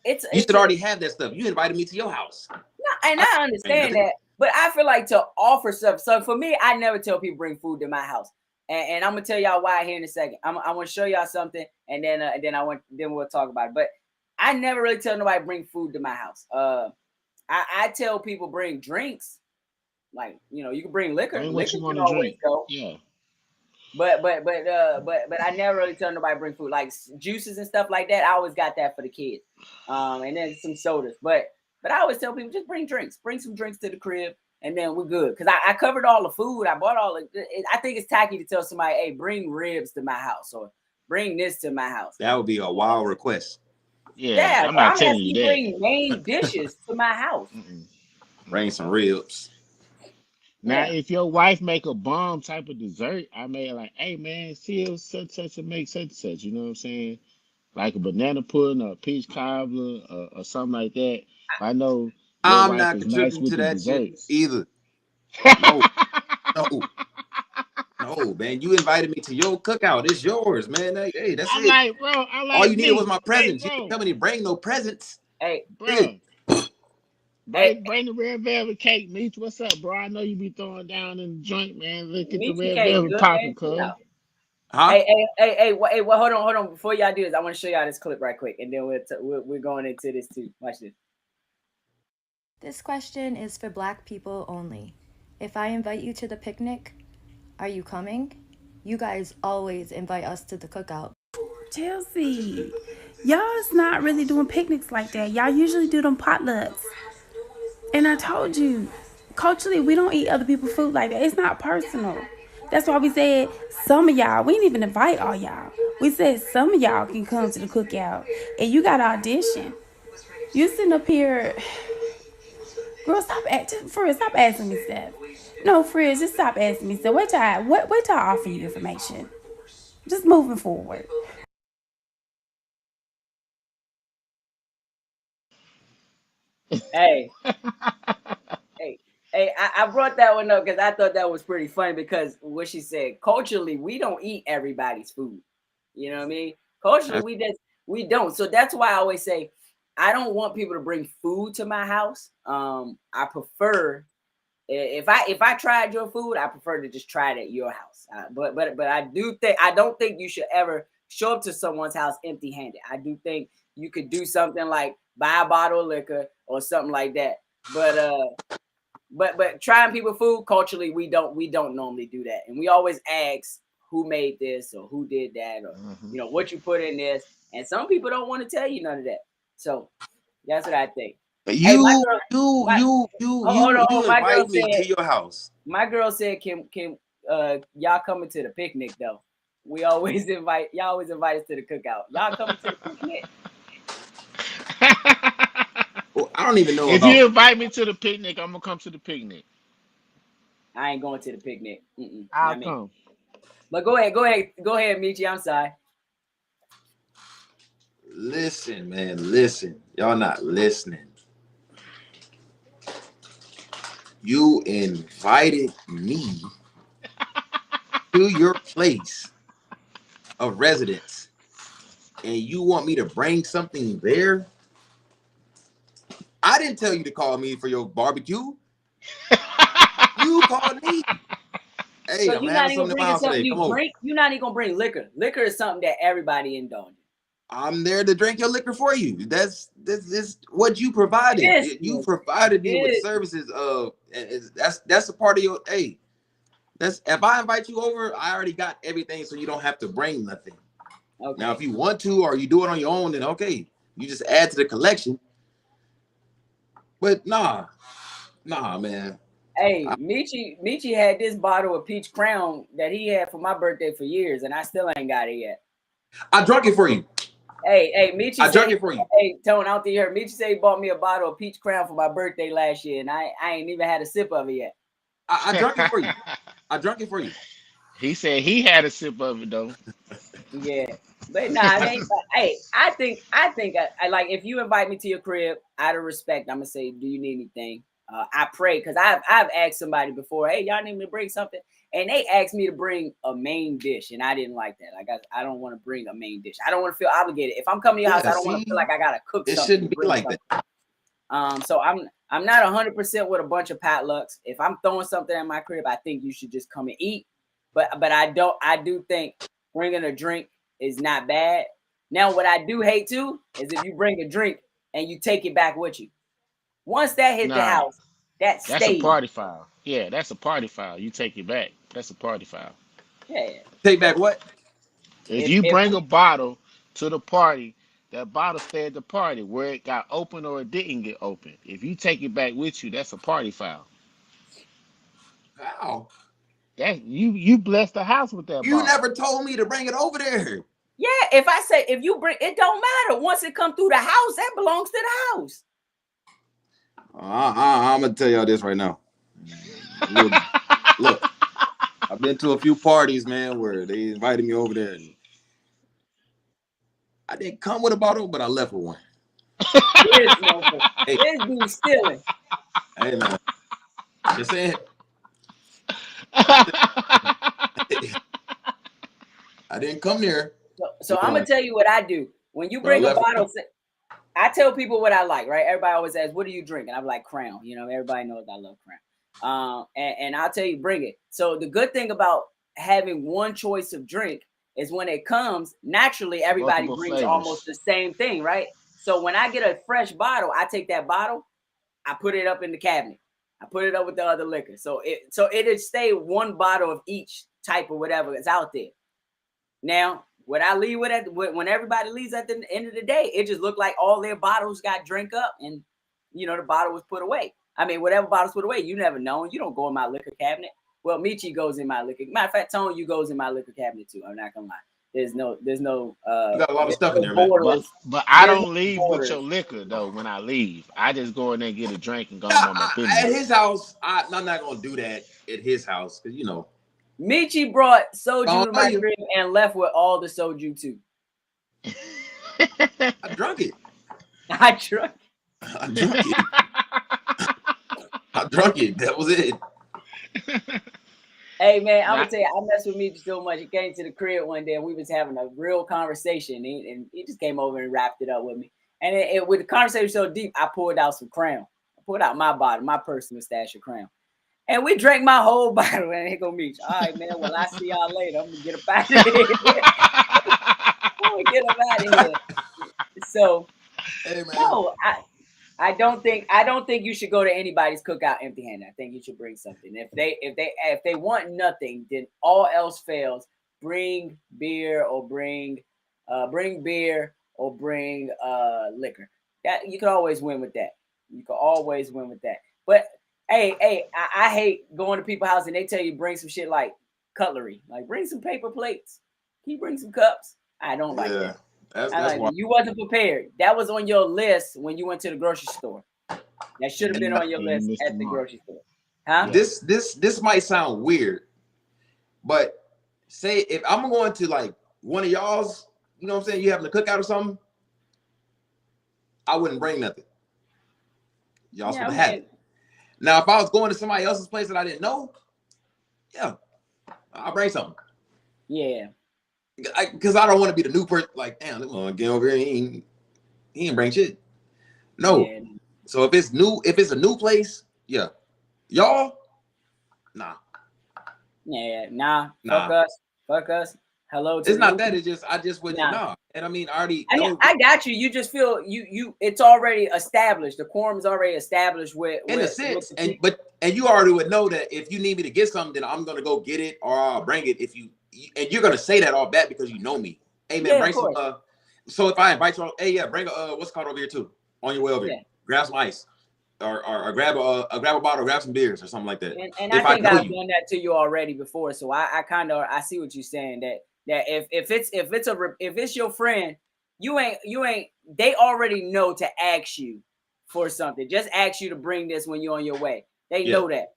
Speaker 1: it's
Speaker 4: you should already have that stuff. You invited me to your house.
Speaker 1: No, and I understand that, but I feel like to offer stuff. So for me, I never tell people bring food to my house, and I'm gonna tell y'all why here in a second. I want to show y'all something, and then we'll talk about it. But I never really tell nobody bring food to my house. I tell people bring drinks. Like, you can bring liquor.
Speaker 2: Bring
Speaker 1: liquor
Speaker 2: what you want to drink. Go. Yeah.
Speaker 1: but I never really tell nobody to bring food like juices and stuff like that. I always got that for the kids, and then some sodas. But I always tell people just bring some drinks to the crib, and then we're good. Cause I covered all the food. I bought all the. I think it's tacky to tell somebody, hey, bring ribs to my house or bring this to my house.
Speaker 4: That would be a wild request.
Speaker 2: Yeah, I'm not telling you that.
Speaker 1: Bring main dishes to my house.
Speaker 4: Bring some ribs.
Speaker 2: Now, if your wife make a bomb type of dessert, I may like, hey man, see such and make such. You know what I'm saying? Like a banana pudding or a peach cobbler or something like that. I know your
Speaker 4: I'm
Speaker 2: wife
Speaker 4: not
Speaker 2: is nice
Speaker 4: contributing
Speaker 2: with
Speaker 4: to
Speaker 2: the
Speaker 4: that shit
Speaker 2: desserts.
Speaker 4: either. No, man. You invited me to your cookout. It's yours, man. Hey, that's
Speaker 2: I'm
Speaker 4: it.
Speaker 2: like, bro,
Speaker 4: All you needed was my presents.
Speaker 2: Hey,
Speaker 4: you didn't tell me to bring no presents.
Speaker 1: Hey,
Speaker 2: bro. Bring the red velvet cake, Meech. What's up, bro? I know you be throwing down in the joint, man. Look at the red velvet popping, cuz.
Speaker 4: Huh?
Speaker 1: Hey, well, hold on. Before y'all do this, I want to show y'all this clip right quick, and then we're going into this too. Watch this.
Speaker 5: This question is for Black people only. If I invite you to the picnic, are you coming? You guys always invite us to the cookout.
Speaker 6: Chelsea, y'all's not really doing picnics like that. Y'all usually do them potlucks. And I told you, culturally, we don't eat other people's food like that. It's not personal. That's why we said some of y'all, we didn't even invite all y'all. We said some of y'all can come to the cookout. And you got to audition. You sitting up here, girl, stop asking me stuff. No, Frizz, just stop asking me stuff. Wait till I offer you information. Just moving forward.
Speaker 1: Hey, I brought that one up because I thought that was pretty funny because what she said, culturally, we don't eat everybody's food. You know what I mean? Culturally, we don't. So that's why I always say, I don't want people to bring food to my house. I prefer if I tried your food, I prefer to just try it at your house. But I don't think you should ever show up to someone's house empty-handed. I do think you could do something like buy a bottle of liquor or something like that. But trying people's food culturally, we don't normally do that, and we always ask who made this or who did that or what you put in this, and some people don't want to tell you none of that. So that's what I think.
Speaker 4: You invite me to your house.
Speaker 1: My girl said, "Can y'all coming to the picnic though? We always invite us to the cookout. Y'all coming to the picnic."
Speaker 4: Well, I don't even know.
Speaker 2: If you invite me to the picnic, I'm gonna come to the picnic.
Speaker 1: I ain't going to the picnic.
Speaker 2: I'll come.
Speaker 1: But go ahead, Michi. I'm sorry.
Speaker 4: Listen, man, listen. Y'all not listening. You invited me to your place of residence, and you want me to bring something there? I didn't tell you to call me for your barbecue. You called me. Hey,
Speaker 1: so
Speaker 4: I'm having something in my house today. Come on.
Speaker 1: You're not even gonna bring liquor. Liquor is something that everybody indulges.
Speaker 4: I'm there to drink your liquor for you. That's what you provided. You provided me with services of, that's a part of your. Hey, that's if I invite you over, I already got everything, so you don't have to bring nothing. Okay. Now, if you want to or you do it on your own, then okay, you just add to the collection. But nah, man.
Speaker 1: Hey, Michi had this bottle of peach crown that he had for my birthday for years, and I still ain't got it yet.
Speaker 4: I drunk it for you.
Speaker 1: Hey, Michi.
Speaker 4: I drunk it for you.
Speaker 1: Hey, Tone, out there, Michi said he bought me a bottle of peach crown for my birthday last year, and I ain't even had a sip of it yet.
Speaker 4: I drank it for you. I drank it for you.
Speaker 2: He said he had a sip of it though.
Speaker 1: Yeah, but nah, I mean, hey, I think I like if you invite me to your crib, out of respect, I'm gonna say, do you need anything? I pray because I've asked somebody before, hey, y'all need me to bring something, and they asked me to bring a main dish, and I didn't like that. Like I don't want to bring a main dish. I don't want to feel obligated. If I'm coming to your house, I don't want to feel like I gotta cook something.
Speaker 4: It shouldn't be like that.
Speaker 1: So I'm not 100% with a bunch of potlucks. If I'm throwing something at my crib, I think you should just come and eat. But I do think bringing a drink is not bad. Now, what I do hate too is if you bring a drink and you take it back with you. Once that hit the house, that's
Speaker 2: a party foul. Yeah, that's a party foul. You take it back. That's a party foul.
Speaker 1: Yeah.
Speaker 4: Take back what?
Speaker 2: If you bring
Speaker 1: We,
Speaker 2: a bottle to the party, that bottle stay at the party where it got open or it didn't get open. If you take it back with you, that's a party foul.
Speaker 4: How?
Speaker 2: That you bless the house with that
Speaker 4: You
Speaker 2: bottle.
Speaker 4: never told me to bring it over there.
Speaker 1: yeah, if I say if you bring it, don't matter. Once it come through the house, that belongs to the house.
Speaker 4: I'm gonna tell y'all this right now. Look, I've been to a few parties, man, where they invited me over there, and I didn't come with a bottle, but I left with one.
Speaker 1: This motherfucker,
Speaker 4: Hey,
Speaker 1: this dude stealing.
Speaker 4: hey, man, just saying. I didn't come there,
Speaker 1: So I'm gonna
Speaker 4: one,
Speaker 1: tell you what I do. When you
Speaker 4: but I
Speaker 1: bring a
Speaker 4: left.
Speaker 1: bottle, I tell people what I like, right? Everybody always asks, "What do you drink?" And I'm like, Crown. You know, everybody knows I love Crown. And I'll tell you, bring it. So the good thing about having one choice of drink is when it comes, naturally everybody
Speaker 2: Multiple
Speaker 1: brings almost
Speaker 2: flavors.
Speaker 1: the same thing, right? So when I get a fresh bottle, I take that bottle, I put it up in the cabinet. I put it up with the other liquor. So it'll stay one bottle of each type or whatever is out there. Now, what I leave with when everybody leaves at the end of the day, it just looked like all their bottles got drink up and the bottle was put away. I mean, whatever bottles put away, you never know. You don't go in my liquor cabinet. Well, Michi goes in my liquor. Matter of fact, Tone, you goes in my liquor cabinet too. I'm not gonna lie. There's no
Speaker 4: You got a lot of
Speaker 1: there's
Speaker 4: stuff in
Speaker 1: no
Speaker 4: there, man.
Speaker 1: borders.
Speaker 2: But I
Speaker 1: There's no
Speaker 2: don't leave with your
Speaker 1: borders.
Speaker 2: liquor though. When I leave, I just go in there and get a drink and go
Speaker 4: Yeah,
Speaker 2: about my
Speaker 4: at
Speaker 2: business.
Speaker 4: his house, I'm not gonna do that at his house because
Speaker 1: Michi brought
Speaker 4: I
Speaker 1: soju
Speaker 4: don't
Speaker 1: to
Speaker 4: know
Speaker 1: my
Speaker 4: you.
Speaker 1: crib and left with all the soju too.
Speaker 4: I drunk it.
Speaker 1: I drank.
Speaker 4: I drunk it. I drunk it. That was it.
Speaker 1: Hey man, I'm gonna
Speaker 2: Not
Speaker 1: tell you, I messed with Michi so much. He came to the crib one day and we was having a real conversation. And he just came over and wrapped it up with me. And with the conversation so deep, I pulled out some Crown. I pulled out my bottle, my personal stash of Crown. And we drank my whole bottle. And here go Michi. All right, man. Well, I see y'all later. I'm gonna get up out of here. I'm gonna get up out of here. So
Speaker 4: Hey, man.
Speaker 1: no, I don't think you should go to anybody's cookout empty-handed. I think you should bring something. If they want nothing, then all else fails. Bring beer or bring liquor. That you can always win with that. You can always win with that. But hey, I hate going to people's house and they tell you bring some shit like cutlery. Like bring some paper plates. Can you bring some cups? I don't like
Speaker 4: Yeah,
Speaker 1: that. I
Speaker 4: that's
Speaker 1: like
Speaker 4: why.
Speaker 1: that. You wasn't prepared. That was on your list when you went to the grocery store. That should have been on your
Speaker 2: and you
Speaker 1: list
Speaker 2: missed the
Speaker 1: at the
Speaker 2: mark.
Speaker 1: grocery store. Huh?
Speaker 2: Yeah.
Speaker 4: This might sound weird, but say if I'm going to like one of y'all's, you know what I'm saying, you having a cookout or something, I wouldn't bring nothing. Y'all
Speaker 1: Yeah,
Speaker 4: supposed
Speaker 1: I
Speaker 4: to have
Speaker 1: mean,
Speaker 4: it. Now, if I was going to somebody else's place that I didn't know, yeah, I'll bring something.
Speaker 1: yeah.
Speaker 4: Because I don't want to be the new person. Like, damn, let me get over here. He ain't bring shit. No.
Speaker 1: Yeah.
Speaker 4: So if it's a new place, yeah, y'all, nah.
Speaker 1: Yeah. Nah.
Speaker 4: Nah.
Speaker 1: Fuck us. Hello to
Speaker 4: It's
Speaker 1: the
Speaker 4: not
Speaker 1: new
Speaker 4: that.
Speaker 1: people.
Speaker 4: It's just I just wouldn't.
Speaker 1: Nah.
Speaker 4: Nah. And I mean, I already
Speaker 1: I mean,
Speaker 4: know.
Speaker 1: I got you. You just feel you. It's already established. The quorum is already established with
Speaker 4: In a
Speaker 1: with
Speaker 4: sense,
Speaker 1: the
Speaker 4: and
Speaker 1: people.
Speaker 4: you already would know that if you need me to get something, then I'm gonna go get it or I'll bring it. If you and you're gonna say that all back because you know me. Hey man,
Speaker 1: Yeah, of
Speaker 4: bring some.
Speaker 1: course.
Speaker 4: So if I invite you, hey yeah, bring a what's called over here too on your way over
Speaker 1: Yeah.
Speaker 4: here. Grab some ice or grab a bottle, grab some beers or something like that.
Speaker 1: And I
Speaker 4: If I
Speaker 1: think
Speaker 4: know
Speaker 1: I've
Speaker 4: you,
Speaker 1: done that to you already before. So I kind of I see what you're saying that if it's your friend, you ain't they already know to ask you for something. Just ask you to bring this when you're on your way. They
Speaker 4: yeah,
Speaker 1: know that.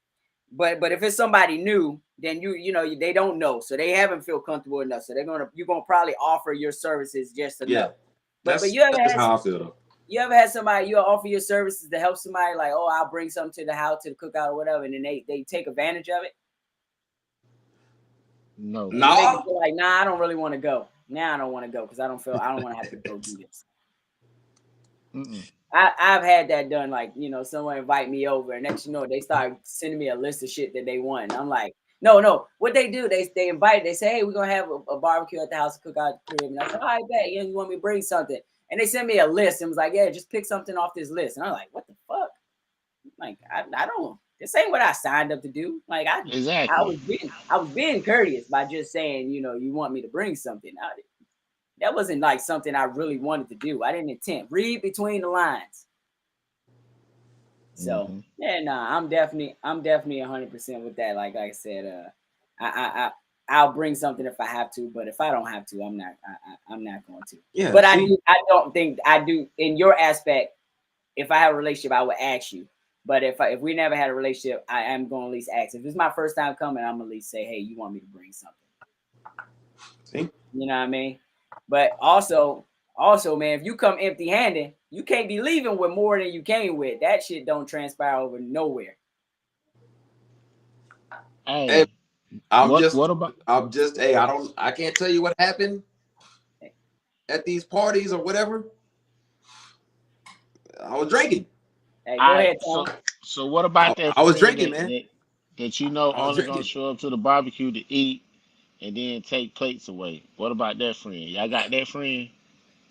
Speaker 1: But if it's somebody new, then they don't know, so they haven't feel comfortable enough. So you're gonna probably offer your services just
Speaker 4: yeah.
Speaker 1: enough. But you
Speaker 4: That's how I feel though.
Speaker 1: ever had somebody you offer your services to help somebody like, oh, I'll bring something to the house to the cookout or whatever, and then they take advantage of it
Speaker 2: No.
Speaker 1: and you make it
Speaker 4: Nah,
Speaker 1: feel like, nah, I don't really want to go. Now I don't want to go because I don't want to have to go do this.
Speaker 2: Mm-mm.
Speaker 1: I've had that done, like, someone invite me over and next they start sending me a list of shit that they want. And I'm like, no. What they do, they invite, they say, hey, we're gonna have a barbecue at the house, cook out the crib. And I said, all right, bet, you want me to bring something? And they sent me a list and was like, yeah, just pick something off this list. And I'm like, what the fuck? Like, I don't this ain't what I signed up to do. Like I
Speaker 2: Exactly.
Speaker 1: was being courteous by just saying, you know, you want me to bring something. That wasn't like something I really wanted to do. I didn't intend. Read between the lines. So yeah, nah, I'm definitely 100% with that. Like I said, I'll bring something if I have to, but if I don't have to, I'm not going to.
Speaker 4: Yeah,
Speaker 1: but I don't think I do in your aspect. If I have a relationship, I would ask you. But if we never had a relationship, I am going to at least ask. If it's my first time coming, I'm gonna at least say, hey, you want me to bring something?
Speaker 4: See?
Speaker 1: You know what I mean? But also, man, if you come empty-handed, you can't be leaving with more than you came with. That shit don't transpire over nowhere.
Speaker 2: Hey,
Speaker 4: I'm
Speaker 2: what
Speaker 4: just hey, I can't tell you what happened at these parties or whatever. I was drinking.
Speaker 1: Hey, go ahead, Tom.
Speaker 2: So what about that?
Speaker 4: I was drinking, man.
Speaker 2: That you know only gonna show up to the barbecue to eat and then take plates away. What about that friend? Y'all got that friend?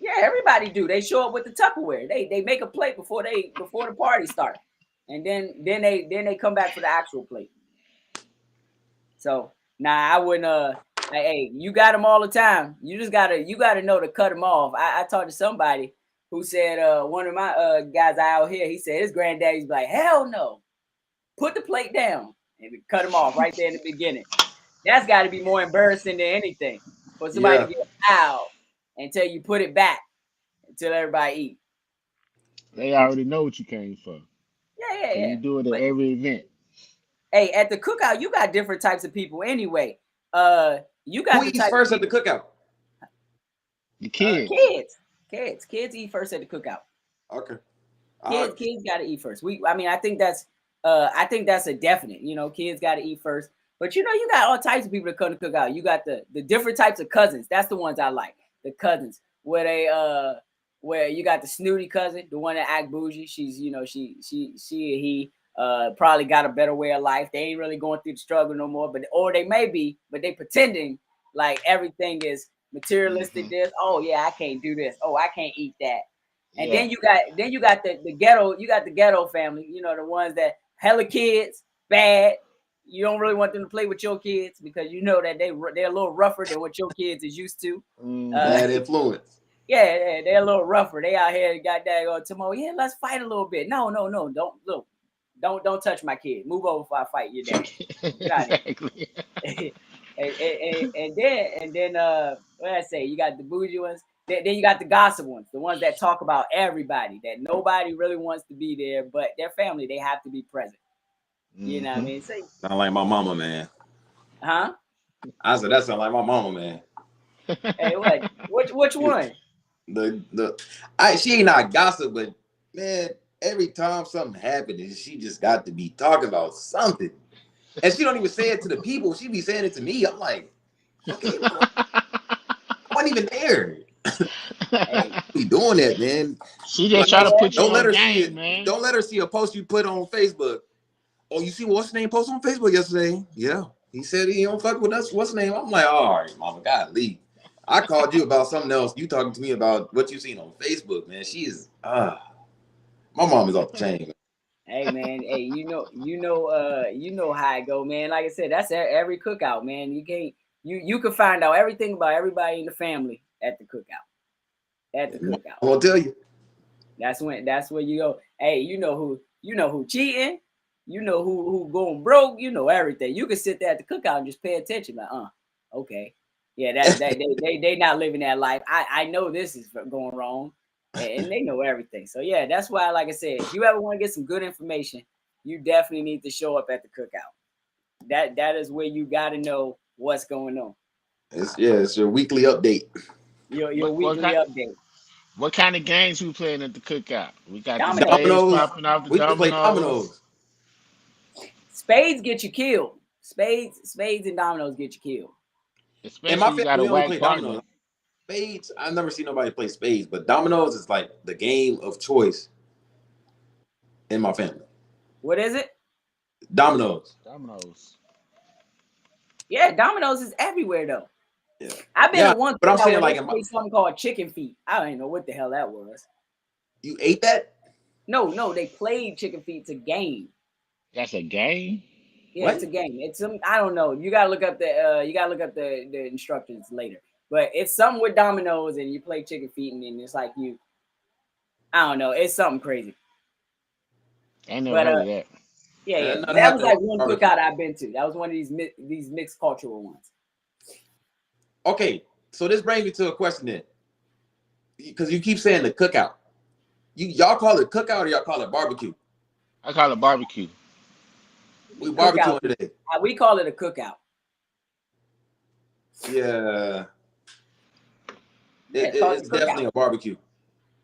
Speaker 1: Yeah, everybody do. They show up with the Tupperware. They make a plate before the party starts, and then they come back for the actual plate. So I wouldn't. Hey, you got them all the time. You just gotta know to cut them off. I talked to somebody who said one of my guys out here. He said his granddaddy's like, hell no, put the plate down and cut him off right there in the beginning. That's got to be more embarrassing than anything for somebody to get out and tell you put it back until everybody eat.
Speaker 2: They already know what you came for.
Speaker 1: Yeah.
Speaker 2: You do it at every event.
Speaker 1: Hey, at the cookout, you got different types of people anyway. You got
Speaker 4: who eats first at the cookout?
Speaker 2: The kids.
Speaker 1: Kids eat first at the cookout.
Speaker 4: Okay.
Speaker 1: Kids got to eat first. I think that's a definite. You know, kids got to eat first. But you know, you got all types of people that come to cookout. You got the different types of cousins. That's the ones I like. The cousins where you got the snooty cousin, the one that act bougie. She's, you know, she or he probably got a better way of life. They ain't really going through the struggle no more, or they may be, but they pretending like everything is materialistic. This, oh yeah, I can't do this. Oh, I can't eat that. And then you got the ghetto. You got the ghetto family. You know, the ones that hella kids, bad. You don't really want them to play with your kids because you know that they're a little rougher than what your kids is used to.
Speaker 4: Bad influence.
Speaker 1: Yeah, they're a little rougher. They out here got that going tomorrow. Yeah, let's fight a little bit. No, don't touch my kid. Move over before I fight your dad.
Speaker 2: Exactly.
Speaker 1: and then what I say? You got the bougie ones. Then you got the gossip ones, the ones that talk about everybody, that nobody really wants to be there, but their family, they have to be present. You know what I mean?
Speaker 4: Sound like my mama, man.
Speaker 1: Huh?
Speaker 4: I said that sound like my mama, man.
Speaker 1: Hey, what? Which one?
Speaker 4: She ain't not gossip, but man, every time something happens, she just got to be talking about something, and she don't even say it to the people. She be saying it to me. I'm like, okay, I wasn't even there. Hey, be doing that, man.
Speaker 2: She just try to put you on game, man.
Speaker 4: Don't let her see a post you put on Facebook. Oh, you see what's his name post on Facebook yesterday? Yeah. He said he don't fuck with us. What's his name? I'm like, all right, mama, God, leave. I called you about something else. You talking to me about what you seen on Facebook, man. She is my mom is off the chain.
Speaker 1: Hey man, hey, you know how it go, man. Like I said, that's every cookout, man. You can find out everything about everybody in the family at the cookout. At the cookout.
Speaker 4: I'm gonna tell you.
Speaker 1: That's where you go. Hey, you know who cheating, you know who going broke, you know everything. You can sit there at the cookout and just pay attention, like, okay. Yeah, they not living that life. I know this is going wrong, and they know everything. So yeah, that's why, like I said, if you ever want to get some good information, you definitely need to show up at the cookout. That is where you got to know what's going on.
Speaker 4: It's your weekly update.
Speaker 1: Your weekly update.
Speaker 2: What kind of games we playing at the cookout? We got the
Speaker 4: dominoes
Speaker 2: popping off the
Speaker 4: we
Speaker 2: dominoes.
Speaker 4: Play dominoes.
Speaker 1: Spades get you killed. Spades and dominoes get you killed.
Speaker 2: Especially in my family, you got a white partner.
Speaker 4: Spades, I've never seen nobody play spades, but dominoes is like the game of choice in my family.
Speaker 1: What is it?
Speaker 4: Dominoes.
Speaker 1: Yeah, dominoes is everywhere though.
Speaker 4: Yeah.
Speaker 1: I've been at one,
Speaker 4: but I'm saying like
Speaker 1: something called chicken feet. I don't even know what the hell that was.
Speaker 4: You ate that?
Speaker 1: No, they played chicken feet. It's a game.
Speaker 2: That's a game.
Speaker 1: Yeah,
Speaker 4: What?
Speaker 1: it's a game. It's some I don't know. You gotta look up the instructions later. But it's something with dominoes and you play chicken feet and then it's like I don't know. It's something crazy.
Speaker 2: I ain't never
Speaker 1: But
Speaker 2: heard of that.
Speaker 1: yeah.
Speaker 4: Nothing
Speaker 1: That was
Speaker 4: happened
Speaker 1: like
Speaker 4: on
Speaker 1: one
Speaker 4: barbecue.
Speaker 1: cookout I've been to. That was one of these mixed cultural ones.
Speaker 4: Okay, so this brings me to a question then, because you keep saying the cookout. Y'all call it cookout or y'all call it barbecue?
Speaker 2: I call it barbecue.
Speaker 4: We
Speaker 1: Cookout.
Speaker 4: barbecuing today.
Speaker 1: We call it a cookout.
Speaker 4: Yeah,
Speaker 1: Yeah, it's called
Speaker 4: it's
Speaker 1: the cookout.
Speaker 4: definitely a barbecue.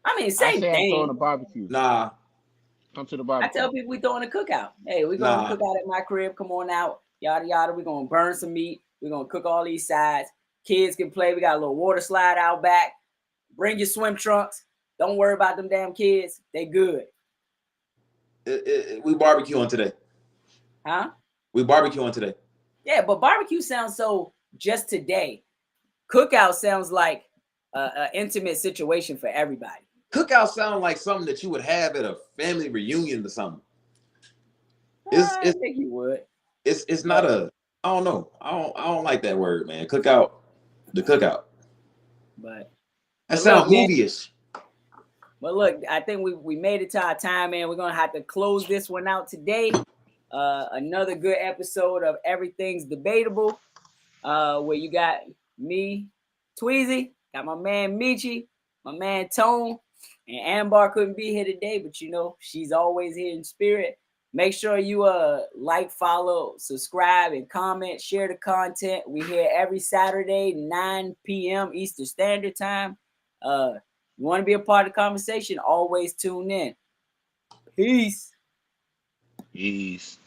Speaker 1: I mean,
Speaker 2: I
Speaker 1: same
Speaker 2: say I'm throwing a
Speaker 1: thing.
Speaker 2: barbecue.
Speaker 4: Nah,
Speaker 2: Come to the
Speaker 1: I
Speaker 2: barbecue.
Speaker 1: tell people we throwing a cookout. Hey, we're going to
Speaker 4: nah.
Speaker 1: cook out at my crib. Come on out. Yada yada. We're gonna burn some meat. We're gonna cook all these sides. Kids can play. We got a little water slide out back. Bring your swim trunks. Don't worry about them damn kids. They good.
Speaker 4: We barbecuing today.
Speaker 1: Huh?
Speaker 4: We barbecuing today.
Speaker 1: Yeah, but barbecue sounds so just today. Cookout sounds like an intimate situation for everybody.
Speaker 4: Cookout sound like something that you would have at a family reunion or something.
Speaker 1: I think you would.
Speaker 4: It's not a. I don't know. I don't like that word, man. Cookout. The cookout.
Speaker 1: But
Speaker 4: That
Speaker 1: look,
Speaker 4: sounds
Speaker 1: man.
Speaker 4: movie-ish.
Speaker 1: But look, I think we made it to our time, man. We're gonna have to close this one out today. Another good episode of Everything's Debatable. Where you got me, Tweezy, got my man Michi, my man Tone, and Ambar couldn't be here today, but you know she's always here in spirit. Make sure you like, follow, subscribe, and comment. Share the content. We here every Saturday, 9 p.m. Eastern Standard Time. You want to be a part of the conversation? Always tune in. Peace.
Speaker 2: Peace.